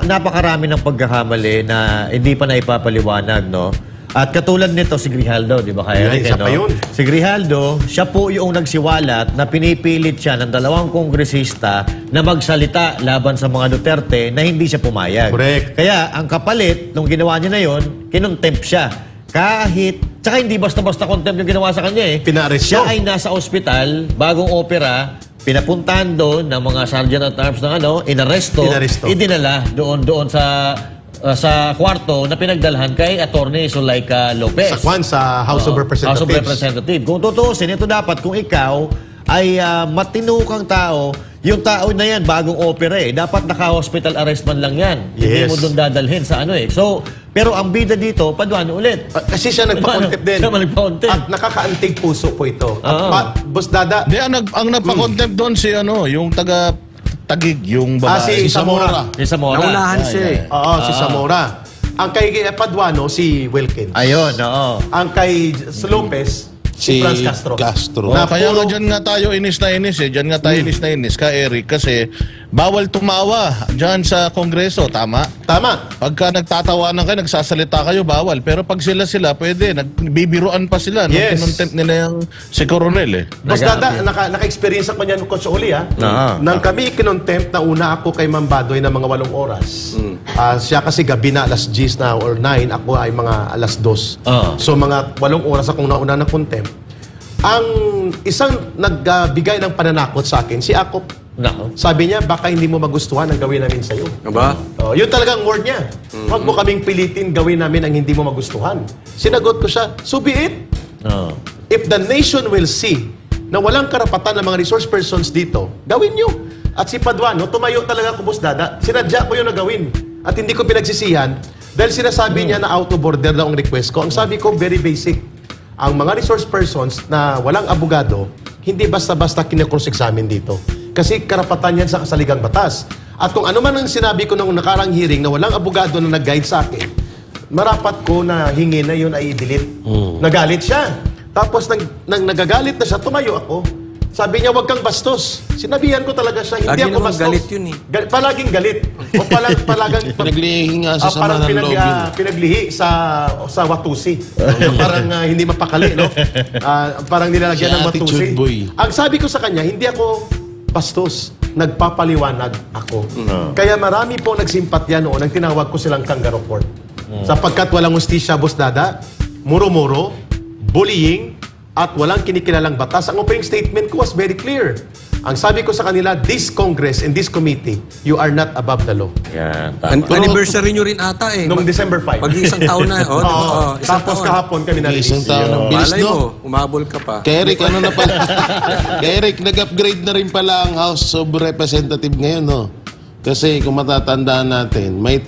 C: napakarami ng pagkakamali na hindi pa naipapaliwanag, no? At katulad nito si Grijaldo, di ba kaya?
B: Isa pa yun.
C: Si Grijaldo, siya po yung nagsiwalat na pinipilit siya ng 2 kongresista na magsalita laban sa mga Duterte na hindi siya pumayag.
B: Correct.
C: Kaya ang kapalit, nung ginawa niya na yun, kinontempt siya. Tsaka hindi basta-basta contempt yung ginawa sa kanya eh.
B: Pinaaresto.
C: Siya ay nasa ospital, bagong opera, pinapuntahan doon ng mga sergeant at arms ng inaresto, idinala doon sa kwarto na pinagdalhan kay Attorney Zulaika Lopez.
B: Sa House of Representatives.
C: House of Representatives. Kung tutuusin, ito dapat kung ikaw ay matinukang tao, yung tao na yan, bagong opera eh. Dapat naka-hospital arrest man lang yan. Hindi mo doon dadalhin sa So, pero ang bida dito, Paduano ulit.
B: Kasi siya nagpa-contempt din.
C: Siya nagpa-contempt.
B: At nakakaantig puso po ito. At Boss Dada,
E: Ang nagpa-contempt doon si yung taga Tagig, yung babae.
B: si Zamora.
C: Si Zamora.
A: Naunahan siya eh.
B: Oo, si Zamora. Ang kay Paduano, si Wilkins.
C: Ayun, oo.
B: Ang kay Lopez, si Franz Castro.
E: Kaya nga dyan nga tayo inis na inis eh. Dyan nga tayo inis na inis ka, Eric. Kasi bawal tumawa dyan sa Kongreso. Tama?
B: Tama.
E: Pagka nagtatawanan kayo, nagsasalita kayo, bawal. Pero pag sila, pwede. Nagbibiruan pa sila.
B: Yes.
E: Nung kinontempt nila yung si Coronel eh.
B: Boss Dada, naka-experience ako niyan, Coach Oli, Nang kami kinontempt na una ako kay Ma'am Badoy ng mga 8 oras. Siya kasi gabi na alas 10 na or 9, ako ay mga alas 2. So mga 8 oras akong nauna ng contempt. Ang isang nagbigay ng pananakot sa akin, si Akop.
C: Nako.
B: Sabi niya, baka hindi mo magustuhan ang gawin namin sa'yo.
A: Aba?
B: Yun talagang word niya. Huwag mo kaming pilitin gawin namin ang hindi mo magustuhan. Sinagot ko siya, so be it.
C: Oo.
B: If the nation will see na walang karapatan ng mga resource persons dito, gawin nyo. At si Paduano, tumayo talaga ko, Boss Dada. Sinadya ko yun na gawin. At hindi ko pinagsisihan dahil sinasabi niya na out of order daw ang request ko. Ang sabi ko, very basic. Ang mga resource persons na walang abogado, hindi basta-basta kine-cross-examine dito. Kasi karapatan yan sa kasaligang batas. At kung ano man ang sinabi ko nung nakarang hearing na walang abogado na nag-guide sa akin, marapat ko na hingi na yun ay i-delete. Nagalit siya. Tapos nang nagagalit na siya, tumayo ako. Sabi niya, huwag kang bastos. Sinabihan ko talaga siya, hindi
A: Lagi
B: ako
A: naman
B: bastos.
A: galit yun eh.
B: Palaging galit. O palagang...
D: Pinaglihi nga sa sama
B: parang
D: ng loob yun.
B: pinaglihi sa Watusi. Parang hindi mapakali, no? Parang nilalagyan
D: Si
B: ng Watusi.
D: attitude boy.
B: Ang sabi ko sa kanya, hindi ako bastos. Nagpapaliwanag ako. Kaya marami po nagsimpatya noon ang tinawag ko silang kangaroo court. Sapagkat walang hustisya, Boss Dada, muro-muro, bullying, at walang kinikilalang batas. Ang opening statement ko was very clear. Ang sabi ko sa kanila, this Congress and this committee, you are not above the law.
C: Yan, tama.
A: Anniversary nyo rin ata eh.
B: Noong December 5.
A: Mag-iisang taon na. Oh, isang
B: Tapos
A: taon.
B: kahapon kami na-release.
D: Isang taon ng bilis,
A: Malay
D: no?
A: mo, umabol ka pa.
D: Kay Eric, ano na pala? Kay Eric, nag-upgrade na rin pala ang House of Representative ngayon, no? Kasi kung matatandaan natin, may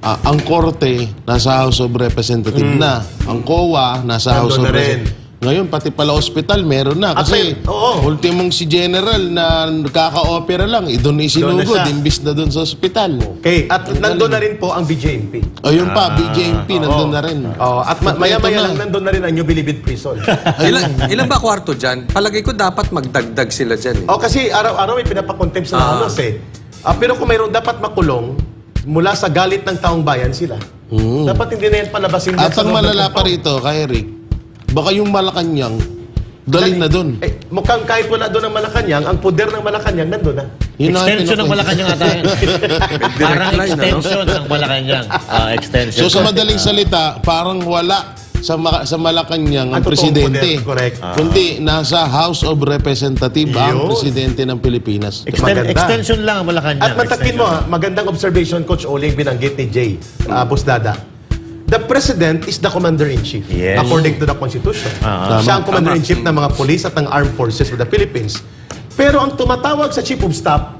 D: ang Korte nasa House of Representative na. Ang COA nasa House of
B: Nandun na rin.
D: Representative. Ngayon, pati pala hospital, meron na. Kasi,
B: oo.
D: ultimong si General na kaka-opera lang, doon isinugod,
B: siya.
D: imbis na doon sa hospital.
B: Okay, at nandun na rin po ang BJMP.
D: O yun pa, BJMP, nandun na rin.
B: At maya-maya lang nandun na rin ang New Bilibid Prison.
A: Ilan ba kwarto dyan? Palagay ko dapat magdagdag sila dyan eh.
B: Kasi araw-araw may pinapakontempt sa halos eh. Pero kung mayroon dapat makulong, mula sa galit ng taong bayan sila. Dapat hindi na yan palabasin.
D: At ang malala pa rito, kay Eric, baka yung Malacanang, dalhin na doon.
B: Mukhang kahit wala doon ang Malacanang, ang poder ng Malacanang nandun na.
C: Extension ng Malacanang ata yan. Parang
A: line,
C: extension ng Malacanang. Extension.
D: So sa madaling salita, parang wala sa Malacanang ang
B: Ang totoong
D: presidente.
B: poder, correct.
D: Kundi nasa House of Representative ang
B: Yun.
D: presidente ng Pilipinas.
B: Maganda.
C: Extension lang ang Malacanang.
B: At matakin mo magandang observation, Coach Oling, binanggit ni Jay Busdada. The President is the Commander-in-Chief,
C: Yes.
B: according to the Constitution.
C: Ah,
B: Siya ang Commander-in-Chief ng mga police at ng Armed Forces of the Philippines. Pero ang tumatawag sa Chief of Staff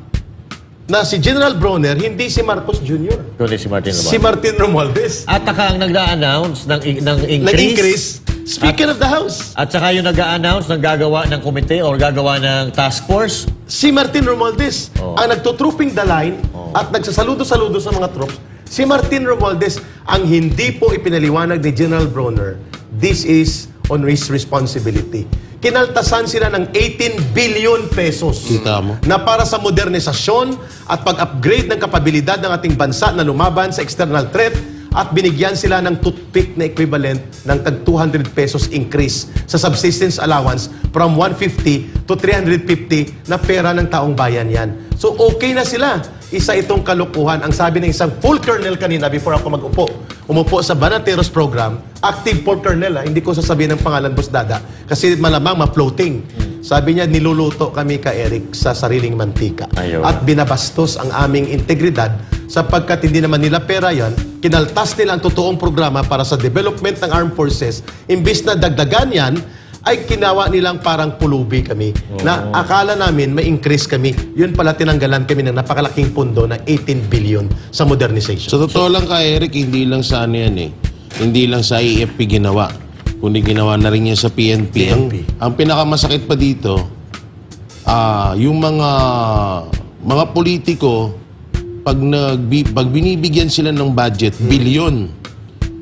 B: na si General Bronner, hindi si Marcos Jr.
C: Kundi si Martin
B: Si Martin Romualdez.
C: At saka ang nag-a-announce ng increase.
B: Nag-increase, Speaker of the House.
C: At saka yung nag-a-announce ng gagawa ng komite or gagawa ng task force.
B: Si Martin Romualdez, ang nagtutrooping the line at nagsasaludo-saludo sa mga troops. Si Martin Romualdez, ang hindi po ipinaliwanag ni General Bronner, this is on his responsibility. Kinaltasan sila ng 18 billion pesos
D: Kita mo.
B: na para sa modernisasyon at pag-upgrade ng kapabilidad ng ating bansa na lumaban sa external threat at binigyan sila ng toothpick na equivalent ng tag 200 pesos increase sa subsistence allowance from 150 to 350 na pera ng taong bayan yan. So okay na sila. Isa itong kalukuhan. Ang sabi ng isang full colonel kanina before ako umupo sa Banateros program, active full colonel, hindi ko sasabihin ng pangalan, Boss Dada, kasi malamang ma-floating. Sabi niya, niluluto kami ka Eric sa sariling mantika.
C: Ayaw.
B: At binabastos ang aming integridad sapagkat hindi naman nila pera yan, kinaltas nila ang totoong programa para sa development ng armed forces. Imbis na dagdagan yan, ay kinawa nilang parang pulubi kami. Na akala namin may increase kami. Yun pala tinanggalan kami ng napakalaking pondo na 18 billion sa modernization.
D: Sa totoo lang kay Eric, hindi lang sa ano yan eh. Hindi lang sa AFP ginawa. Kundi ginawa na rin yan sa PNP. Ang pinakamasakit pa dito, yung mga politiko, pag binibigyan sila ng budget, bilyon.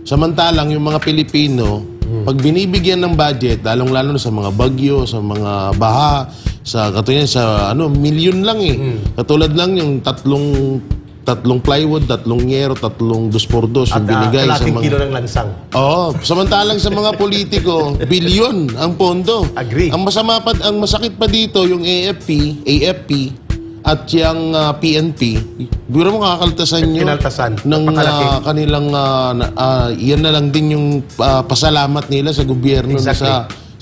D: Samantalang yung mga Pilipino, pag binibigyan ng budget, lalong-lalo sa mga bagyo, sa mga baha, sa katulad sa milyon lang eh. Katulad lang yung tatlong plywood, 3 yero, 3 2x2 yung binigay sa
B: kalating
D: mga
B: kilo ng lansang.
D: Oo, samantalang sa mga politiko, bilyon ang pondo.
B: Agree.
D: Ang masakit pa dito yung AFP at yung PNP. Biro mo kakaltasan nyo
B: Kinaltasan.
D: ng
B: Napakalaki.
D: kanilang yan na lang din yung pasalamat nila sa gobyerno
B: Exactly.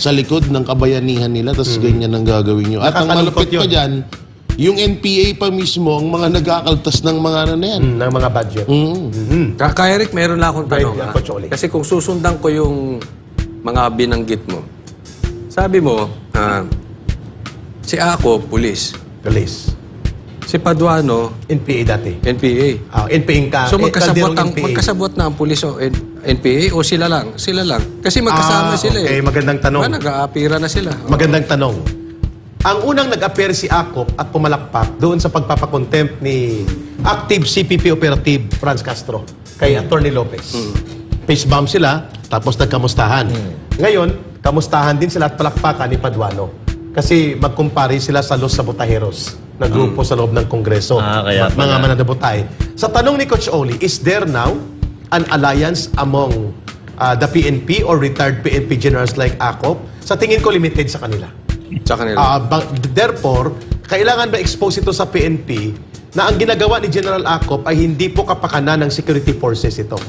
D: sa likod ng kabayanihan nila, tapos ganyan ang gagawin nyo. At ang
B: Nakakalungkot
D: malupit pa
B: yun.
D: dyan, yung NPA pa mismo, ang mga nagkakaltas ng mga ano na yan.
B: Ng mga budget.
A: Ka Eric, meron lang akong tanong.
B: Right,
A: ha?
B: Coach Oli.
A: Kasi kung susundan ko yung mga binanggit mo, sabi mo, si Ako, pulis.
B: Police.
A: Si Paduano,
B: NPA dati.
A: NPA.
B: NPA ka.
A: So magkasabot,
B: NPA.
A: magkasabot na ang pulis o NPA o sila lang? Sila lang. Kasi magkasama sila
B: okay.
A: eh.
B: Magandang tanong.
A: Nag-aapira na sila.
B: Magandang tanong. Ang unang nag-appear si Akop at pumalakpak doon sa pagpapakontempt ni active CPP operative Franz Castro kay Attorney Lopez. Face bomb sila, tapos nagkamustahan. Ngayon, kamustahan din sila at palakpakan ni Paduano. Kasi magkumpare sila sa Los Sabotajeros na grupo sa loob ng Kongreso.
C: Kaya
B: mga
C: pala.
B: mananabutay. Sa tanong ni Coach Oli, is there now an alliance among the PNP or retired PNP generals like Akop? Sa tingin ko, limited sa kanila.
A: Sa kanila.
B: Therefore, kailangan ma-expose ito sa PNP na ang ginagawa ni General Akop ay hindi po kapakanan ng security forces ito.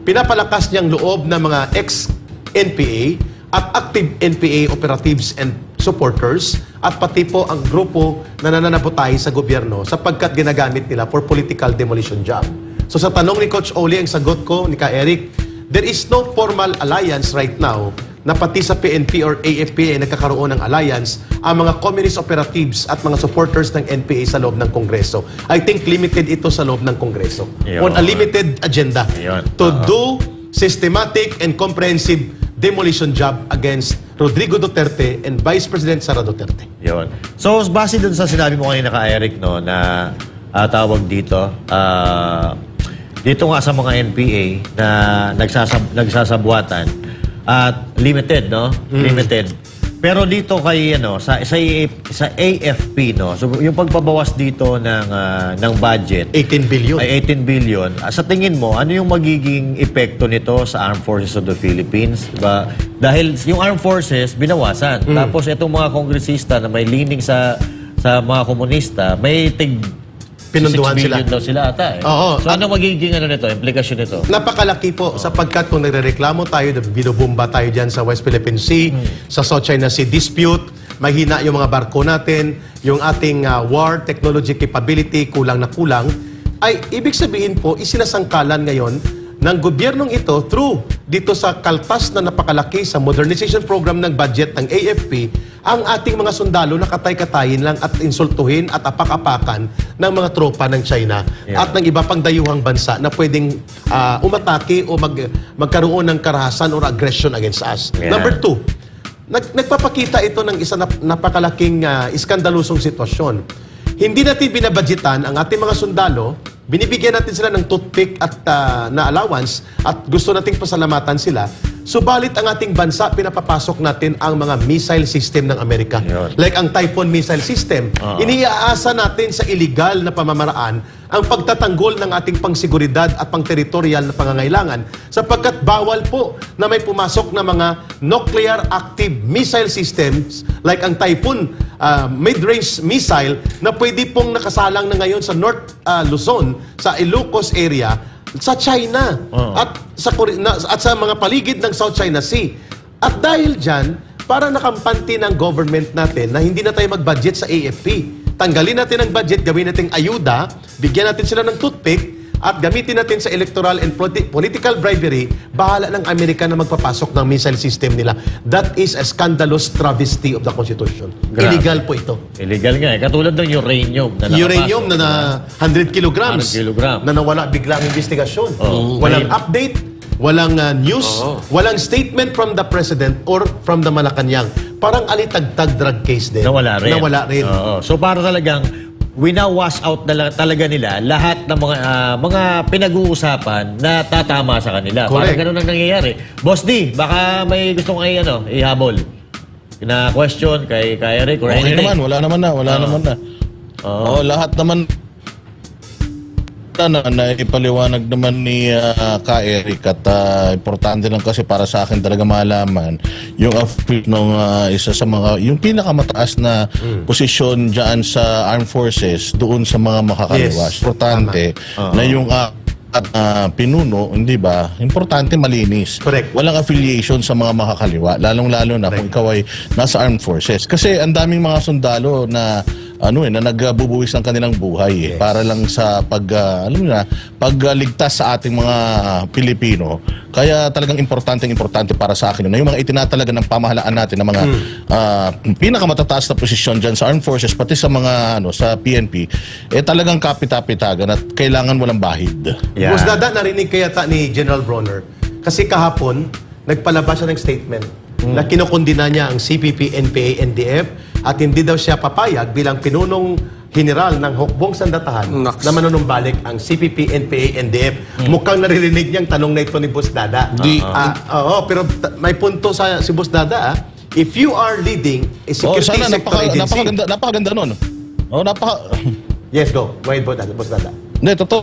B: Pinapalakas niyang loob ng mga ex-NPA at active NPA operatives and supporters at pati po ang grupo na nananabutay sa gobyerno sapagkat ginagamit nila for political demolition job. So sa tanong ni Coach Oli, ang sagot ko ni Ka Eric, there is no formal alliance right now na pati sa PNP or AFP ay nagkakaroon ng alliance ang mga communist operatives at mga supporters ng NPA sa loob ng Kongreso. I think limited ito sa loob ng Kongreso.
C: Yun.
B: On a limited agenda
C: Yun.
B: to do systematic and comprehensive demolition job against Rodrigo Duterte and Vice President Sara Duterte.
C: Yun. So, base dun sa sinabi mo kanina ka, Eric, no, na tawag dito, dito nga sa mga NPA na nagsasabuatan at limited, no? Limited. Pero dito kay sa AFP, no. So yung pagpabawas dito ng budget
B: 18 billion.
C: ay 18 billion. Sa tingin mo, ano yung magiging epekto nito sa Armed Forces of the Philippines? Diba? Dahil yung Armed Forces binawasan. Tapos itong mga kongresista na may leaning sa mga komunista, may
B: Pinunduhan
C: 6
B: sila.
C: billion daw sila ata eh.
B: Oo.
C: So ano magiging nito, implikasyon nito?
B: Napakalaki po sapagkat kung nagrereklamo tayo, binubumba tayo dyan sa West Philippine Sea, sa South China Sea dispute, mahina yung mga barko natin, yung ating war technology capability kulang na kulang, ay ibig sabihin po, isinasangkalan ngayon ng gobyernong ito through dito sa kaltas na napakalaki sa modernization program ng budget ng AFP, ang ating mga sundalo na katay-katayin lang at insultuhin at apak-apakan ng mga tropa ng China at ng iba pang dayuhang bansa na pwedeng umatake o magkaroon ng karahasan or aggression against us.
C: Yeah.
B: Number 2, nagpapakita ito ng isa napakalaking iskandalusong sitwasyon. Hindi natin binabudgetan ang ating mga sundalo, binibigyan natin sila ng toothpick at na allowance at gusto nating pasalamatan sila. Subalit ang ating bansa, pinapapasok natin ang mga missile system ng Amerika.
C: Yun.
B: Like ang Typhoon missile system. Iniaasa natin sa illegal na pamamaraan ang pagtatanggol ng ating pangsiguridad at pangteritorial na pangangailangan sapagkat bawal po na may pumasok na mga nuclear active missile systems like ang Typhoon mid-range missile na pwede pong nakasalang na ngayon sa North Luzon, sa Ilocos area, sa China at sa mga paligid ng South China Sea. At dahil dyan, para nakampante ng government natin na hindi na tayo mag-budget sa AFP. Tanggalin natin ang budget, gawin natin ayuda, bigyan natin sila ng toothpick, at gamitin natin sa electoral and political bribery, bahala ng Amerika na magpapasok ng missile system nila. That is a scandalous travesty of the Constitution.
C: Grabe.
B: Illegal po ito.
C: Illegal nga eh. Katulad ng uranium na nakapasok.
B: Uranium na 100 kilograms
C: 100 kilogram.
B: na nawala biglang investigasyon.
C: Oh.
B: Walang update, walang news, walang statement from the President or from the Malacanang. Parang alitagtag drug case din.
C: Nawala rin.
B: Nawala rin.
C: Oo. So para talagang wina-wash out talaga nila lahat ng mga pinag-uusapan na tatama sa kanila.
B: Correct.
C: Parang ganun ang nangyayari. Boss D, baka may gusto kong ihabol. Na question kay Eric or
E: Okay
C: anything.
E: naman, wala naman na. Oo, lahat naman na ipaliwanag naman ni Ka Eric at importante lang kasi para sa akin talaga malaman yung affiliate ng isa sa mga yung pinakamataas na posisyon diyan sa Armed Forces doon sa mga makakaliwas.
B: Yes,
E: Importante na yung at pinuno, hindi ba? Importante malinis.
B: Correct.
E: Walang affiliation sa mga makakaliwa, lalong-lalo na kung ikaw ay nasa armed forces. Kasi ang daming mga sundalo na na nagbubuwis ng kanilang buhay para lang sa pagligtas sa ating mga Pilipino. Kaya talagang importante para sa akin na yung mga itinatalaga ng pamahalaan natin ng mga pinakamatataas na posisyon diyan sa armed forces pati sa mga sa PNP talagang kapita-pitagan at kailangan walang bahid.
C: Yeah.
B: Boss Dada, narinig kaya ni General Bronner kasi kahapon nagpalabas siya ng statement na kinukundina niya ang CPP, NPA, NDF at hindi daw siya papayag bilang pinunong general ng hukbong sandatahan
A: Naks.
B: na manunumbalik ang CPP, NPA, NDF. Mukhang naririnig niyang tanong na ito ni Boss Dada. Oo, pero may punto si Boss Dada. If you are leading a security
E: sana,
B: sector agency...
E: napakaganda nun.
B: Yes, go. Go ahead, Boss Dada.
E: Hindi, totoo.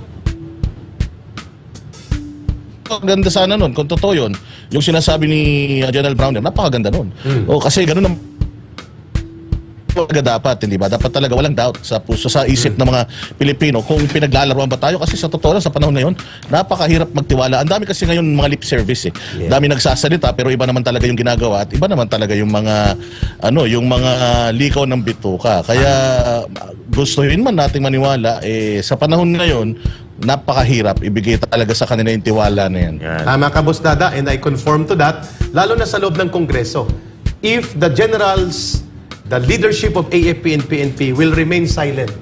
E: Ganda sana nun, kung totoo yun. Yung sinasabi ni General Browner, napakaganda nun. Kasi ganun ang dapat, hindi ba? Dapat talaga walang doubt sa puso, sa isip ng mga Pilipino kung pinaglalaroan ba tayo. Kasi sa totoo lang, sa panahon ngayon, napakahirap magtiwala. Ang dami kasi ngayon mga lip service Dami nagsasalita, pero iba naman talaga yung ginagawa at iba naman talaga yung mga yung mga likaw ng bituka. Kaya gustuhin man nating maniwala, sa panahon ngayon, napakahirap ibigay talaga sa kanila yung tiwala na yan.
B: Tama ka, Boss Dada, and I conform to that, lalo na sa loob ng Kongreso. If the generals, the leadership of AFP and PNP will remain silent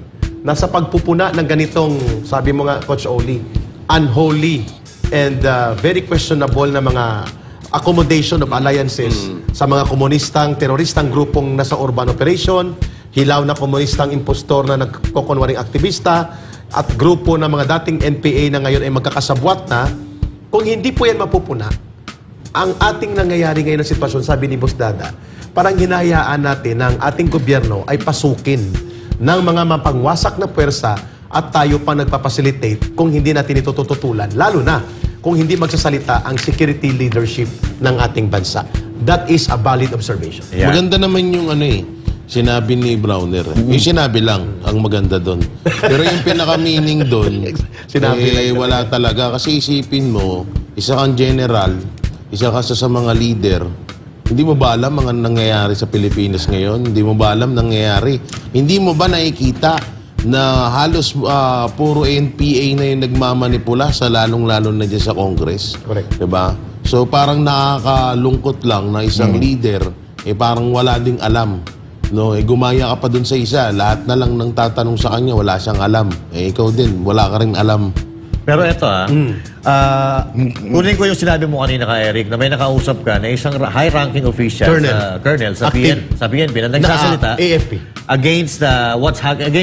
B: na sa pagpupuna ng ganitong, sabi mo nga, Coach Oli, unholy and very questionable na mga accommodation of alliances sa mga komunistang, teroristang grupong nasa urban operation, hilaw na komunistang impostor na nagkokunwaring aktivista, at grupo ng mga dating NPA na ngayon ay magkakasabwat na, kung hindi po yan mapupuna, ang ating nangyayari ngayon na sitwasyon, sabi ni Boss Dada, parang hinahayaan natin ng ating gobyerno ay pasukin ng mga mapangwasak na puwersa at tayo pa nagpapacilitate kung hindi natin ito tututulan, lalo na kung hindi magsasalita ang security leadership ng ating bansa. That is a valid observation.
C: Yeah.
D: Maganda naman yung sinabi ni Browner. Yung sinabi lang ang maganda doon. Pero yung pinaka-meaning doon, wala talaga. Kasi isipin mo, isa kang general, isa ka sa mga leader, hindi mo ba alam ang nangyayari sa Pilipinas ngayon? Hindi mo ba alam nangyayari? Hindi mo ba nakikita na halos puro NPA na yung nagmamanipula sa lalong-lalo na dyan sa Congress?
B: Correct.
D: Diba? So parang nakakalungkot lang na isang leader, parang wala ding alam. No, gumaya ka pa dun sa isa, lahat na lang nang tatanong sa kanya, wala siyang alam. Ikaw din, wala ka rin alam.
C: Pero eto kunin ko yung sinabi mo kanina ka, Eric, na may nakausap ka na isang high-ranking official Colonel sa PNP na nagsasalita
B: AFP
C: against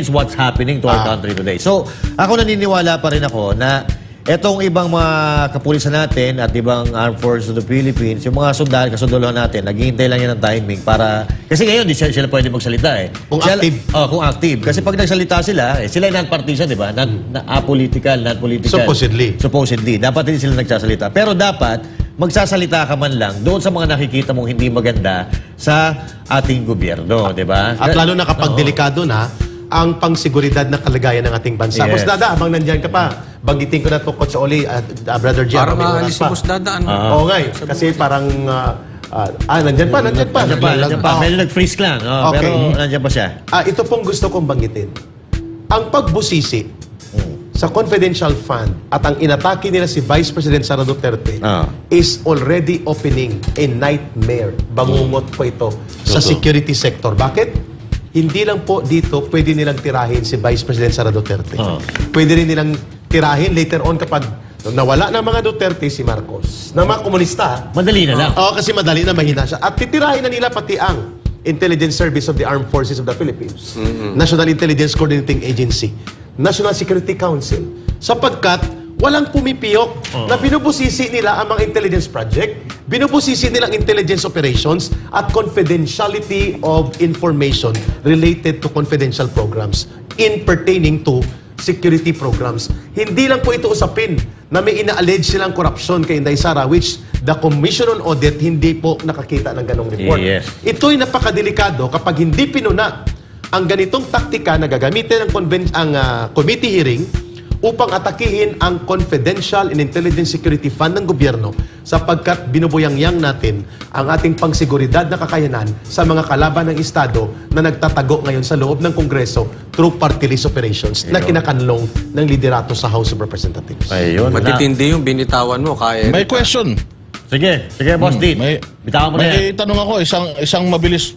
C: what's happening to our country today. So, ako naniniwala pa rin ako na etong ibang mga kapulisan natin at ibang armed forces of the Philippines, yung mga kasundalohan natin, naghihintay lang yan ng timing para... Kasi ngayon, di sila pwede magsalita
B: Kung active.
C: Kung active. Kasi pag nagsalita sila, sila ay non-partisan, di ba? Apolitical, non-political. Supposedly. Dapat hindi sila nagsasalita. Pero dapat, magsasalita ka man lang doon sa mga nakikita mong hindi maganda sa ating gobyerno, di ba?
B: At lalo na kapag delikado na ang pangsiguridad na kalagayan ng ating bansa.
C: Yes.
B: Boss Dada, habang nandyan ka pa, banggitin ko na to, Coach Oli, Brother Gian.
A: Parang maalis si Boss Dada.
B: Oo nga kasi parang... nandyan pa.
C: Medyo nag-freeze lang.
B: Okay.
C: Pero nandyan pa siya.
B: Ito pong gusto kong banggitin. Ang pagbusisi sa confidential fund at ang inatake nila si Vice President Sara Duterte is already opening a nightmare. Bangungot po ito sa security sector. Bakit? Hindi lang po dito pwede nilang tirahin si Vice President Sara Duterte. Pwede rin nilang tirahin later on kapag nawala na mga Duterte si Marcos. Na mga komunista.
C: Madali na lang.
B: Kasi madali na mahina siya. At titirahin na nila pati ang Intelligence Service of the Armed Forces of the Philippines, National Intelligence Coordinating Agency, National Security Council, sapagkat walang pumipiyok na binubusisi nila ang mga intelligence project, binubusisi nilang intelligence operations at confidentiality of information related to confidential programs in pertaining to security programs. Hindi lang po ito usapin na may ina-allege silang korupsyon kay Inday Sara, which the Commission on Audit hindi po nakakita ng ganong report.
C: Yes.
B: Ito'y napakadelikado kapag hindi pinuna ang ganitong taktika na gagamitin ang committee hearing upang atakihin ang Confidential and Intelligence Security Fund ng gobyerno sapagkat binubuyangyang natin ang ating pangsiguridad na kakayanan sa mga kalaban ng Estado na nagtatago ngayon sa loob ng Kongreso through party list operations na kinakanlong ng liderato sa House of Representatives.
C: Ayun.
A: Matitindi yung binitawan mo, Ka Eric.
E: May question.
C: Sige, Boss Dit. Bitawan mo na yan.
E: May tanong ako, isang mabilis.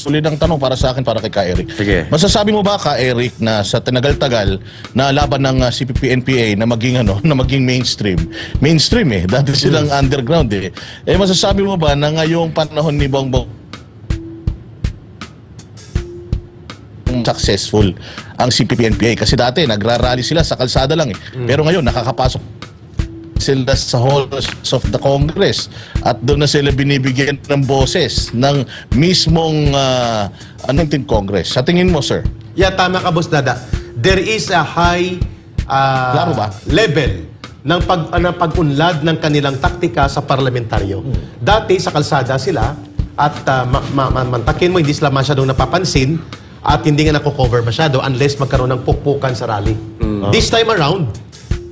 E: Ulit ang tanong para sa akin, para kay Ka Eric.
C: Sige.
E: Masasabi mo ba, Ka Eric, na sa tinagal-tagal na laban ng CPP-NPA na maging mainstream dati silang underground masasabi mo ba na ngayong panahon ni Bongbong successful ang CPP-NPA? Kasi dati nagrarally sila sa kalsada lang pero ngayon nakakapasok sila sa halls of the Congress at doon na sila binibigyan ng boses ng mismong Congress. Sa tingin mo, sir?
B: Yeah, tama ka, Boss Dada. There is a high
E: Klaro ba?
B: level ng pag-unlad ng kanilang taktika sa parlamentaryo. Dati sa kalsada sila at mantakin mo, hindi sila masyadong napapansin at hindi nga nako-cover masyado unless magkaroon ng pukpukan sa rally. This time around,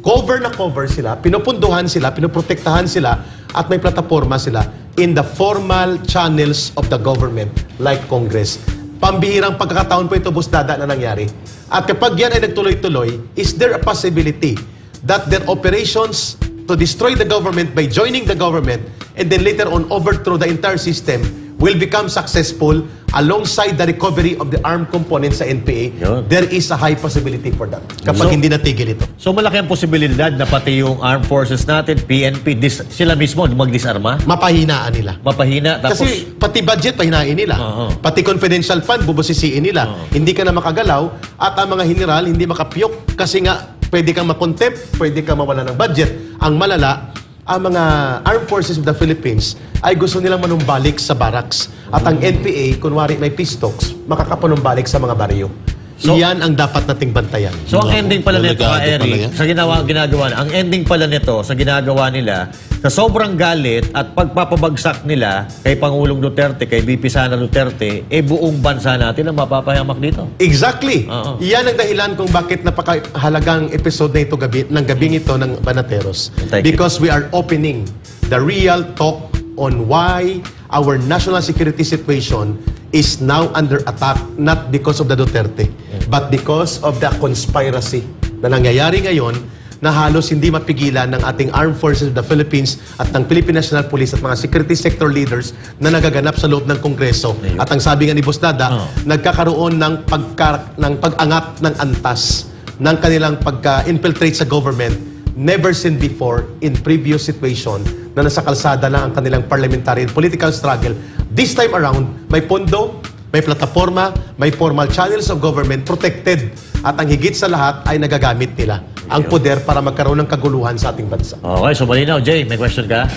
B: cover sila, pinupunduhan sila, pinoprotektahan sila, at may plataforma sila in the formal channels of the government like Congress. Pambihirang pagkakataon po ito, Boss Dada, na nangyari. At kapag yan ay nagtuloy-tuloy, is there a possibility that their operations to destroy the government by joining the government and then later on overthrow the entire system will become successful alongside the recovery of the armed components sa NPA?
C: Yun.
B: There is a high possibility for that kapag hindi natigil ito.
C: So malaki ang posibilidad na pati yung armed forces natin, PNP, sila mismo mag-disarma?
B: Mapahinaan nila.
C: Mapahina, tapos...
B: Kasi pati budget, pahinain nila. Pati confidential fund, bubusisiin nila. Hindi ka na makagalaw at ang mga general hindi makapiyok kasi nga pwede kang makontempt, pwede kang mawala ng budget. Ang malala, ang mga armed forces of the Philippines ay gusto nilang manumbalik sa barracks. At ang NPA, kunwari may pistocks, makakapanumbalik sa mga baryo.
C: So,
B: iyan ang dapat nating bantayan.
C: So ang ending pala nito,
D: Delikado pala
C: Eric,
D: yan.
C: sa ginagawa, ang ending pala nito sa ginagawa nila, sa sobrang galit at pagpapabagsak nila kay Pangulong Duterte, kay VP Sara Duterte, buong bansa natin ang mapapahamak dito.
B: Exactly.
C: Oo.
B: Iyan ang dahilan kung bakit napakahalagang episode na ito gabing ito ng Banateros.
C: Thank you.
B: Because we are opening the real talk on why our national security situation is now under attack, not because of the Duterte, but because of the conspiracy na nangyayari ngayon na halos hindi mapigilan ng ating armed forces of the Philippines at ng Philippine National Police at mga security sector leaders na nagaganap sa loob ng Kongreso. At ang sabi nga ni Boss Dada, nagkakaroon ng pag-angat ng antas ng kanilang pagka-infiltrate sa government never seen before in previous situation na nasa kalsada lang ang kanilang parliamentary and political struggle. This time around, may pondo, may plataforma, may formal channels of government protected at ang higit sa lahat ay nagagamit nila ang poder para magkaroon ng kaguluhan sa ating bansa.
C: Okay, so malinaw. Jay, may question ka?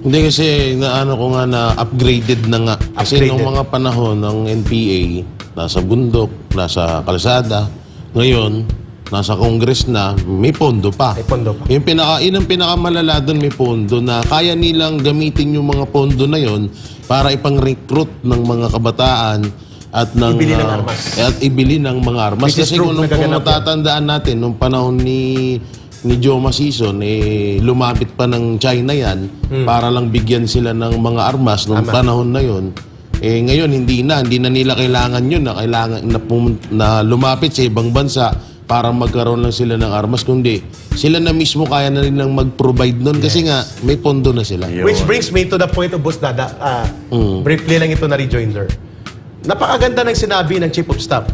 D: Hindi kasi naano ko nga na upgraded na nga. Kasi
B: Upgraded.
D: nung mga panahon ng NPA, nasa bundok, nasa kalsada, ngayon, nasa Congress na, may pondo pa.
B: May pondo pa.
D: Yun ang pinakamalala doon, may pondo na kaya nilang gamitin yung mga pondo na yon para ipang-recruit ng mga kabataan at ng
B: Ibili ng armas.
D: at ibili ng mga armas.
B: Which is
D: Kasi
B: true,
D: kung
B: nagaganap yan.
D: matatandaan natin, nung panahon ni Joma Sison, lumapit pa ng China yan para lang bigyan sila ng mga armas nung panahon na yon. Ngayon, hindi na nila kailangan yun na lumapit sa ibang bansa para magkaroon lang sila ng armas, kundi sila na mismo kaya na rin lang mag-provide nun kasi nga may pondo na sila.
B: Which brings me to the point of Boss Dada. Briefly lang ito na rejoinder. Napakaganda ng sinabi ng Chief of Staff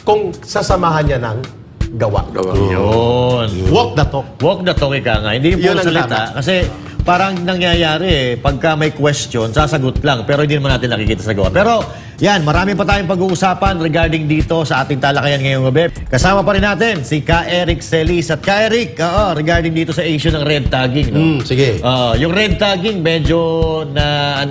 B: kung sasamahan niya ng gawa.
C: Yun.
B: Walk the talk.
C: Walk the talk ka nga. Hindi yung
B: Yun
C: puro
B: ang
C: salita. Kasi parang nangyayari pagka may question, sasagot lang. Pero hindi naman natin nakikita sa gawa. Pero yan, marami pa tayong pag-uusapan regarding dito sa ating talakayan ngayong gabi. Kasama pa rin natin si Ka Eric Celis. At Ka Eric, regarding dito sa issue ng red tagging. No?
B: Sige.
C: Yung red tagging, medyo na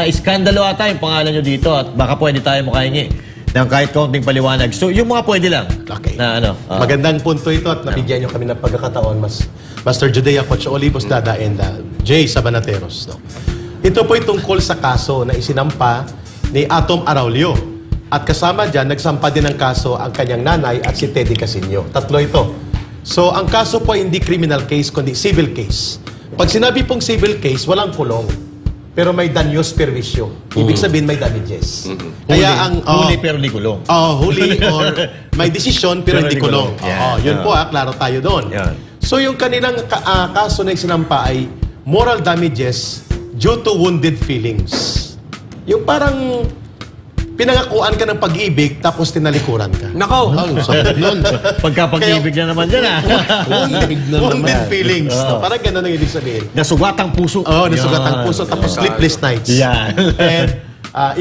C: iskandalo ata yung pangalan nyo dito at baka pwede tayo makahingi ng kahit kaunting paliwanag. So, yung mga pwede lang.
B: Okay.
C: Na
B: Magandang punto ito at nabigyan nyo kami ng pagkakataon, Master Judea Coach Olivos Dada and Jay Sabanateros. No? Ito po tungkol sa kaso na isinampa ni Atom Araulio At kasama dyan, nagsampa din ng kaso ang kanyang nanay at si Teddy Casino. Tatlo ito. So, ang kaso po hindi criminal case, kundi civil case. Pag sinabi pong civil case, walang kulong. Pero may danyos perwisyo. Ibig sabihin may damages. Kaya ang...
C: Huli pero di kulong.
B: huli or may desisyon pero hindi kulong. Yun po, klaro tayo doon.
C: Yan.
B: So, yung kanilang kaso na isinampa ay moral damages due to wounded feelings. Yung parang... pinangakuan ka ng pag-ibig tapos tinalikuran ka.
A: Nako!
D: Ang sakit nun.
C: Pagkapag-ibig na naman dyan,
B: Wounded feelings. No? Parang ganun ang ibig sabihin.
C: Nasugatang puso.
B: Nasugat ang puso tapos sleepless nights.
C: Yan.
B: And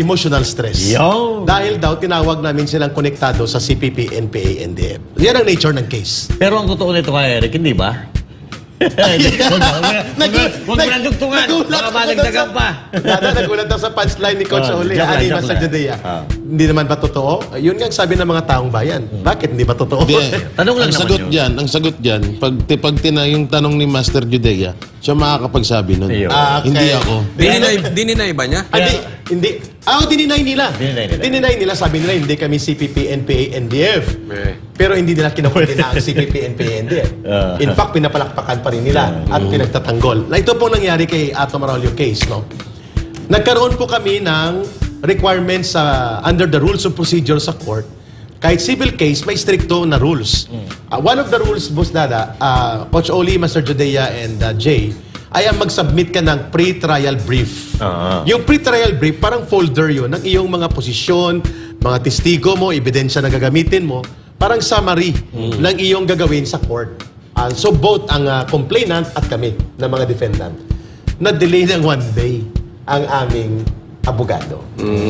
B: emotional stress.
C: Yo.
B: Dahil daw, tinawag namin silang konektado sa CPP, NPA, NDF. Yan ang nature ng case.
C: Pero ang totoo nito kay Eric, hindi ba? Huwag mo nang dugtungan. Baka malagdagan pa.
B: Nagulat ako sa punchline ni Coach Oli.
C: joke lang,
B: Ani
C: joke
B: Master
C: lang.
B: Judea. Hindi naman ba totoo? Yun nga ang sabi ng mga taong bayan. Bakit hindi ba totoo?
C: Tanong lang naman yun.
D: Ang sagot dyan, pag yung tanong ni Master Judea, siya makakapagsabi nun.
C: Ayun.
B: Okay.
D: Hindi ako.
A: Dininay ba niya?
B: Hindi. Dininay nila. Dininay nila. Sabi nila, hindi kami CPP, NPA, NDF. Pero hindi nila kinukundina ang CPP, NPA, NDF. In fact, pinapalakpakan pa rin nila at pinagtatanggol. Na ito po nangyari kay Ato Maraulio case, no? Nagkaroon po kami ng requirements under the rules of procedure sa court. Kahit civil case, may stricto na rules. One of the rules, Boss Dada, Coach Oli, Master Judea, and Jay, ay ang mag-submit ka ng pre-trial brief. Yung pre-trial brief, parang folder yun ng iyong mga posisyon, mga testigo mo, ebidensya na gagamitin mo, parang summary ng iyong gagawin sa court. So both ang complainant at kami na mga defendant. Na-delay ng 1 day ang aming abogado.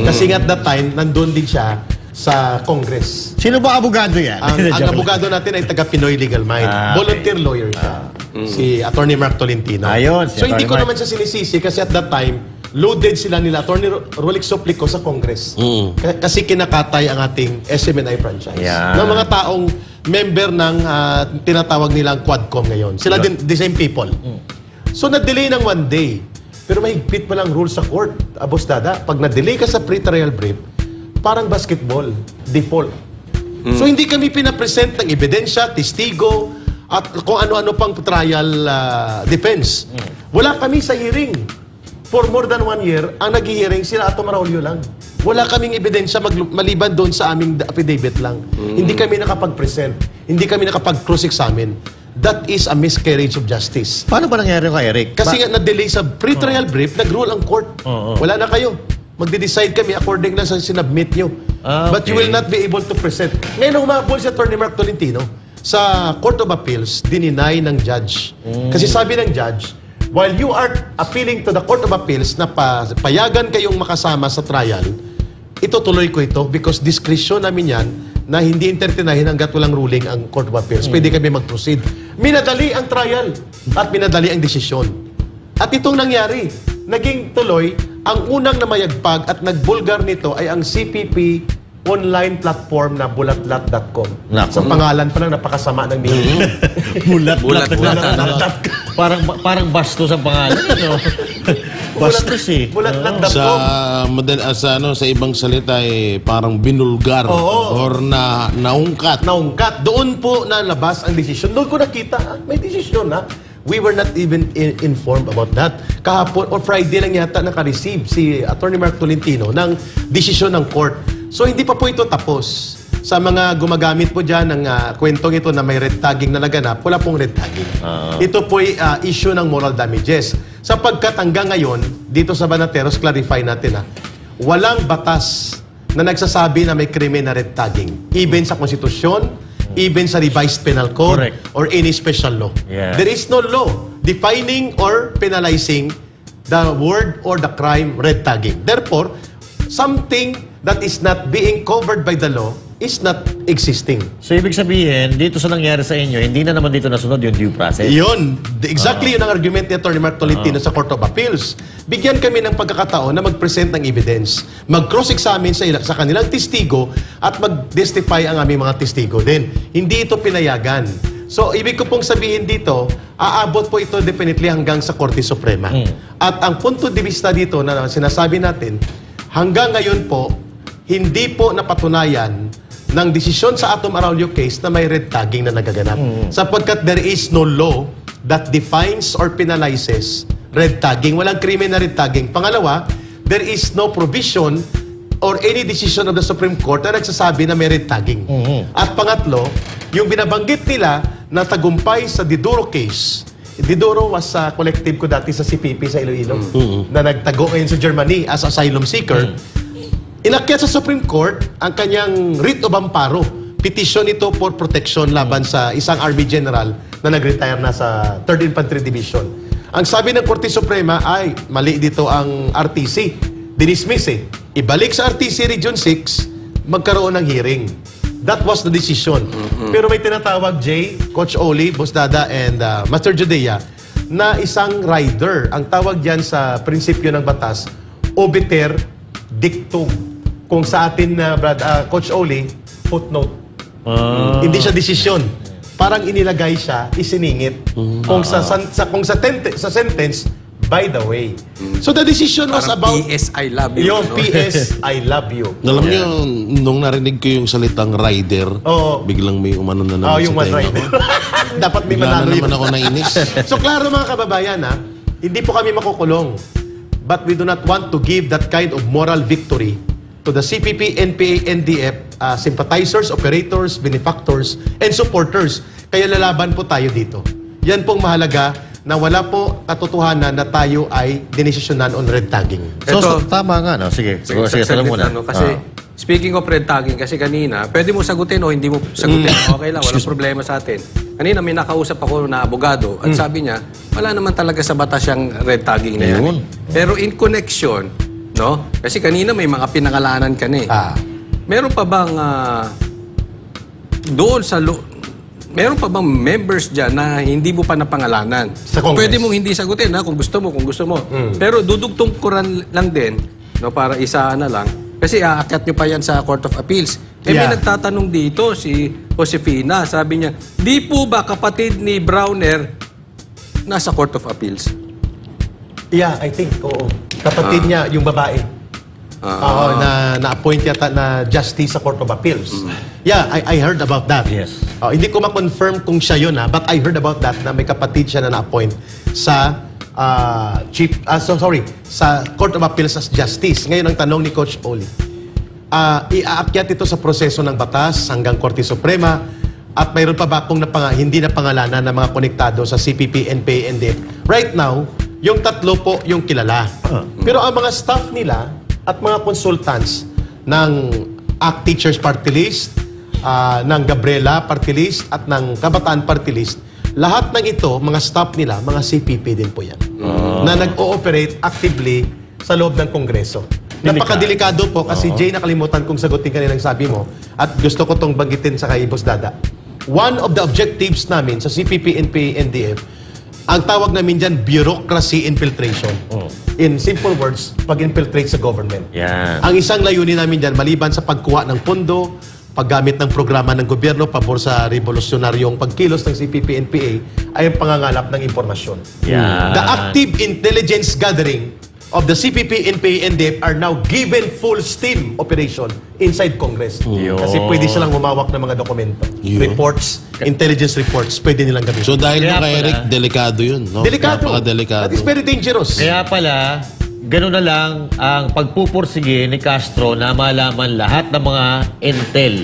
B: Kasi at that time, nandun din siya sa Congress.
C: Sino ba abogado yan?
B: Ang abogado natin ay taga Pinoy Legal Mind. Volunteer lawyer siya. Si Attorney Mark Tolentino.
C: Ayun, si
B: So hindi
C: Attorney
B: ko
C: Mark.
B: naman siya sinisisi kasi at that time, loaded sila nila Attorney Rolex Soplico sa Congress. Kasi kinakatay ang ating SMNI franchise.
C: Yeah.
B: Ng mga taong member ng tinatawag nilang Quadcom ngayon. Sila din, the same people. So na-delay ng 1 day. Pero may higpit pa lang rule sa court, Boss Dada. Pag na-delay ka sa pre-trial brief, parang basketball, default. So hindi kami pinapresent ng ebidensya, testigo, at kung ano-ano pang trial defense. Wala kami sa hearing. For more than 1 year, ang nag-hearing sila Ato Maraulio lang. Wala kaming ebidensya maliban doon sa aming affidavit lang. Hindi kami nakapag-present. Hindi kami nakapag-cross-examine. That is a miscarriage of justice.
C: Paano ba nangyari kay Eric?
B: Kasi nga na-delay sa pre-trial brief, nag-rule ang court. Wala na kayo. Magde-decide kami according lang sa sinubmit nyo. But you will not be able to present. Ngayon, humabol si Atty. Mark Tolentino sa Court of Appeals, dininay ng judge. Kasi sabi ng judge, while you are appealing to the Court of Appeals na payagan kayong makasama sa trial, itutuloy ko ito because discretion namin yan na hindi entertainahin hanggat walang ruling ang Court of Appeals. Pwede kami mag-proceed. Minadali ang trial at minadali ang desisyon. At itong nangyari, naging tuloy, ang unang namayagpag at nagbulgar nito ay ang CPP online platform na bulatlat.com. Sa pangalan pa lang, napakasama ng meaning.
A: Bulat-bulat.
C: Parang bastos ang pangalan. No? Bastos eh.
B: Bulatlat.com.
D: Sa ibang salita parang binulgar or naungkat.
B: Naungkat. Doon po nalabas ang desisyon. Doon ko nakita, may desisyon ha. We were not even informed about that. Kahapon or Friday lang yata naka-receive si Atty. Mark Tolentino ng desisyon ng court. So hindi pa po ito tapos. Sa mga gumagamit po dyan ng kwentong ito na may red tagging na naganap, wala pong red tagging. Ito po ay issue ng moral damages. Sapagkat hanggang ngayon, dito sa Banateros, clarify natin walang batas na nagsasabi na may krimen na red tagging. Even sa konstitusyon, even sa revised penal code,
C: Correct.
B: or any special law.
C: Yeah.
B: There is no law defining or penalizing the word or the crime red tagging. Therefore, something that is not being covered by the law is not existing.
C: So, ibig sabihin, dito sa nangyari sa inyo, hindi na naman dito nasunod yung due process.
B: Yun. Exactly yun ang argument ni Atty. Mark Tolentino sa Court of Appeals. Bigyan kami ng pagkakataon na mag-present ng evidence, mag-cross-examine sa kanilang testigo at mag-testify ang aming mga testigo din. Hindi ito pinayagan. So, ibig ko pong sabihin dito, aabot po ito definitely hanggang sa Korte Suprema. At ang punto de vista dito na sinasabi natin, hanggang ngayon po, hindi po napatunayan ng desisyon sa Atom Araulio case na may red tagging na nagaganap. Sapagkat there is no law that defines or penalizes red tagging. Walang krimen na red tagging. Pangalawa, there is no provision or any decision of the Supreme Court na nagsasabi na may red tagging. At pangatlo, yung binabanggit nila na tagumpay sa Diduro case. Diduro was a collective ko dati sa CPP sa Iloilo na nagtago ngayon sa Germany as asylum seeker. Inakyat sa Supreme Court ang kanyang writ of amparo. Petition ito for protection laban sa isang Army General na nag-retire na sa 3rd Infantry Division. Ang sabi ng Korte Suprema ay mali dito ang RTC. Dinismiss eh. Ibalik sa RTC Region 6, magkaroon ng hearing. That was the decision. Pero may tinatawag Coach Oli, Boss Dada, and Master Judea na isang rider. Ang tawag diyan sa prinsipyo ng batas, obiter dictum. Kung sa atin na Coach Oli, footnote. Hindi siya desisyon. Parang inilagay siya, isiningit. Kung sa sentence, by the way. So the decision was
A: Parang
B: about
A: PS I love you.
B: yung PS I love you.
D: Alam niyo, nung narinig ko yung salitang rider,
B: Oo.
D: biglang may umano na naman
B: yung
D: sa
B: one
D: tenga
B: rider.
D: ko.
B: Dapat may
D: Bigla na
B: manalo
D: naman
B: yun.
D: ako nainis.
B: So klaro mga kababayan hindi po kami makukulong. But we do not want to give that kind of moral victory to the CPP, NPA, NDF, sympathizers, operators, benefactors, and supporters. Kaya lalaban po tayo dito. Yan pong mahalaga na wala po katotohanan na tayo ay dinesisyonan on red tagging.
C: So,
A: Ito-
C: tama nga, no? Sige, sige,
A: Saglit
C: tanong muna.
A: kasi speaking of red tagging, kasi kanina, pwede mo sagutin o hindi mo sagutin. Okay lang, walang problema sa atin. Kanina may nakausap ako na abogado at sabi niya, wala naman talaga sa batas yung red tagging na yan.
C: Ayun.
A: Pero in connection, no? Kasi kanina may mga pinangalanan ka na eh. Meron pa bang meron pa bang members dyan na hindi mo pa napangalanan?
B: Sa Congress.
A: Pwede mong hindi sagutin kung gusto mo. Pero dudugtong ko lang din, no, para isa na lang. Kasi aakyat nyo pa yan sa Court of Appeals. May nagtatanong dito, si Josefina, sabi niya, di po ba kapatid ni Browner nasa Court of Appeals?
B: Yeah, I think, oo. Kapatid niya, yung babae. Na-appoint yata na justice sa Court of Appeals. Yeah, I heard about that.
C: Yes.
B: Hindi ko ma-confirm kung siya yun, but I heard about that na may kapatid siya na na-appoint sa sa Court of Appeals as justice. Ngayon ang tanong ni Coach Oli, iaakyat ito sa proseso ng batas hanggang Korte Suprema at mayroon pa ba kung hindi na pangalanan ng mga konektado sa CPP, NPA, NDF? Right now, yung tatlo po yung kilala. Pero ang mga staff nila at mga consultants ng ACT Teachers Party List, ng Gabriela Party List at ng Kabataan Party List, lahat ng ito, mga staff nila, mga CPP din po yan. Na nag-ooperate actively sa loob ng Kongreso. Napakadelikado po kasi Jay, nakalimutan kong sagutin kanina ng sabi mo at gusto ko tong banggitin sa kay Boss Dada. One of the objectives namin sa CPP, NPA, NDF, ang tawag namin dyan, bureaucracy infiltration. In simple words, pag-infiltrate sa government.
C: Yan.
B: Ang isang layunin namin dyan, maliban sa pagkuha ng pondo, paggamit ng programa ng gobyerno pabor sa revolusyonaryong pagkilos ng CPP, NPA, ay ang pangangalap ng impormasyon.
C: Yan.
B: The active intelligence gathering of the CPP, NPA, NDF are now given full steam operation inside Congress.
C: Yun.
B: Kasi pwede silang humawak ng mga dokumento.
D: Yun.
B: Reports, intelligence reports, pwede nilang gamitin.
D: So dahil
C: Kaya
D: mo kay
C: pala-
D: Eric, delikado yun. No?
B: Delikado.
D: Napaka-delikado.
B: That is very dangerous.
C: Kaya pala, gano'n na lang ang pagpupursige ni Castro na malaman lahat ng mga intel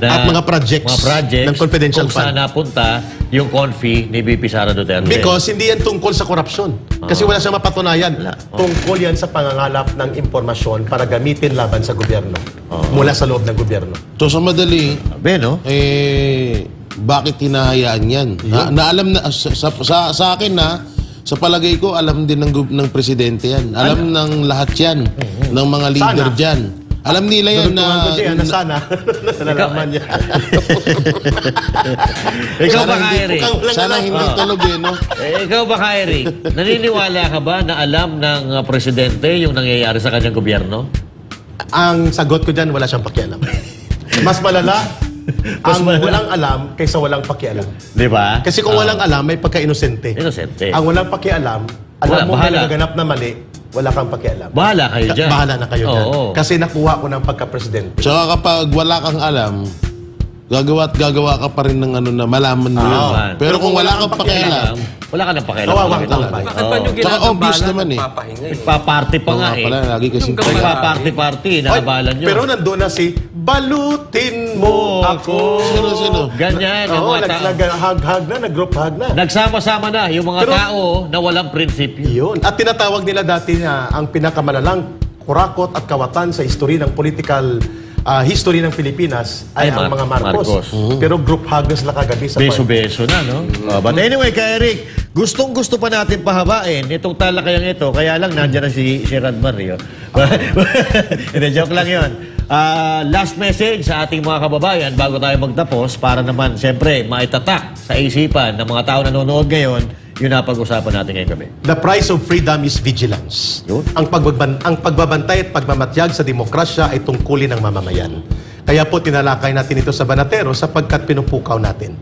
B: At mga projects ng confidential
C: kung saan
B: fund.
C: napunta yung confi ni VP Sara Duterte.
B: Because hindi yan tungkol sa korupsyon. Kasi wala siyang mapatunayan.
C: Wala.
B: Tungkol yan sa pangangalap ng impormasyon para gamitin laban sa gobyerno. Mula sa loob ng gobyerno.
D: So sa madali,
C: Be, no?
D: bakit hinahayaan yan? Na alam na, sa akin na, sa palagay ko, alam din ng presidente yan. Alam ng lahat yan. Ng mga leader
B: Sana.
D: dyan. Alam nila yan
B: Na sana. Nalalaman niya.
C: Ikaw ba,
D: sana hindi,
C: Eric?
D: sana hindi tulog no?
C: Ikaw ba, Eric? Naniniwala ka ba na alam ng presidente yung nangyayari sa kanyang gobyerno?
B: Ang sagot ko dyan, wala siyang pakialam. Mas malala ang walang alam kaysa walang pakialam.
C: Di ba?
B: Kasi kung walang alam, may pagka-inosente.
C: Inosente.
B: Ang walang pakialam, alam
C: Wala,
B: mo may
C: bahala.
B: nagaganap na mali, wala kang pakialam.
C: Bahala kayo dyan.
B: Bahala na kayo dyan.
C: Oo.
B: Kasi nakuha ko ng pagka-presidente.
D: Tsaka kapag wala kang alam, gagawa ka pa rin ng ano na malaman mo yun.
C: man.
D: Pero kung wala kang pakialam,
C: Wala ka nang pakialam.
B: Kawawang
C: Talaga.
B: tambay.
A: Bakit ba nyo
D: Tsaka
A: ginagambala
D: obvious naman eh.
A: nagpapahinga eh?
C: Nagpa-party pa nga eh.
D: pala, lagi kasing
C: Nagpa-party-party,
B: Ay,
C: nakabalan nyo.
B: pero nandun na si balutin mo ako.
D: Sino?
C: Ganyan, ang
B: Oo,
C: mga tao.
B: nag-hug na, nag-group hug na.
C: Nagsama-sama na yung mga
B: Pero-
C: tao na walang prinsipyo.
B: Yun. At tinatawag nila dati na ang pinakamalalang kurakot at kawatan sa history ng political history ng Pilipinas ay
C: Ay,
B: ang mga Marcos.
C: Marcos.
B: Pero group hug na sila kagabi sa park.
C: Beso-beso na, no? But anyway, kay Eric, gustong-gusto pa natin pahabain itong talakayang ito. Kaya lang, nandiyan na si Rad Mario. Hindi, joke lang yun. Last message sa ating mga kababayan bago tayo magtapos para naman, siyempre, maitatak sa isipan ng mga tao na nanonood ngayon yung napag-usapan natin ngayong gabi.
B: The price of freedom is vigilance.
C: Yun.
B: Ang pagbabantay at pagmamatyag sa demokrasya ay tungkulin ng mamamayan. Kaya po tinalakay natin ito sa Banatero sapagkat pinupukaw natin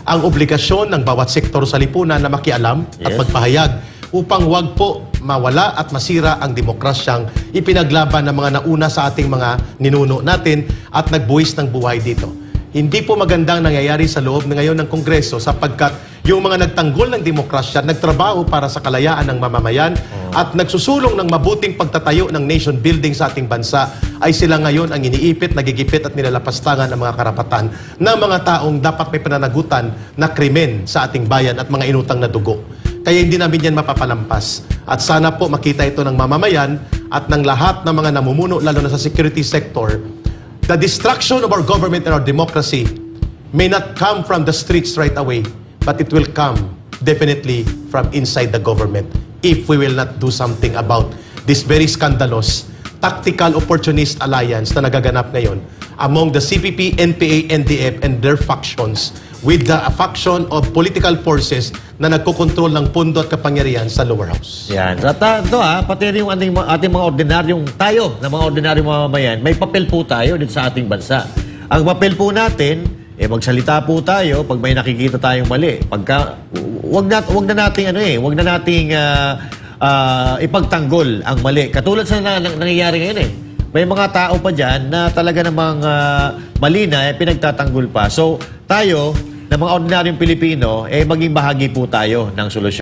B: ang obligasyon ng bawat sektor sa lipunan na makialam at
C: Yes.
B: magpahayag upang wag po mawala at masira ang demokrasyang ipinaglaban ng mga nauna sa ating mga ninuno natin at nagbuwis ng buhay dito. Hindi po magandang nangyayari sa loob na ngayon ng Kongreso sapagkat yung mga nagtanggol ng demokrasya, nagtrabaho para sa kalayaan ng mamamayan at nagsusulong ng mabuting pagtatayo ng nation building sa ating bansa ay sila ngayon ang iniipit, nagigipit at nilalapastangan ng mga karapatan ng mga taong dapat may pananagutan na krimen sa ating bayan at mga inutang na dugo. Kaya hindi namin yan mapapalampas. At sana po makita ito ng mamamayan at ng lahat ng mga namumuno, lalo na sa security sector. The destruction of our government and our democracy may not come from the streets right away, but it will come definitely from inside the government if we will not do something about this very scandalous tactical opportunist alliance na nagaganap ngayon among the CPP, NPA, NDF, and their factions with the faction of political forces na nagkokontrol ng pundo at kapangyarihan sa lower house.
C: Yan. At ito pati rin yung ating mga ordinaryong tayo, na mga ordinaryong mamamayan, may papel po tayo dito sa ating bansa. Ang papel po natin, magsalita po tayo pag may nakikita tayong mali. Pagka, wag na nating ipagtanggol ang mali. Katulad sa nangyayari ngayon May mga tao pa dyan na talaga namang mali na pinagtatanggol pa. So, tayo, na mga ordinaryong Pilipino, maging bahagi po tayo ng solusyon.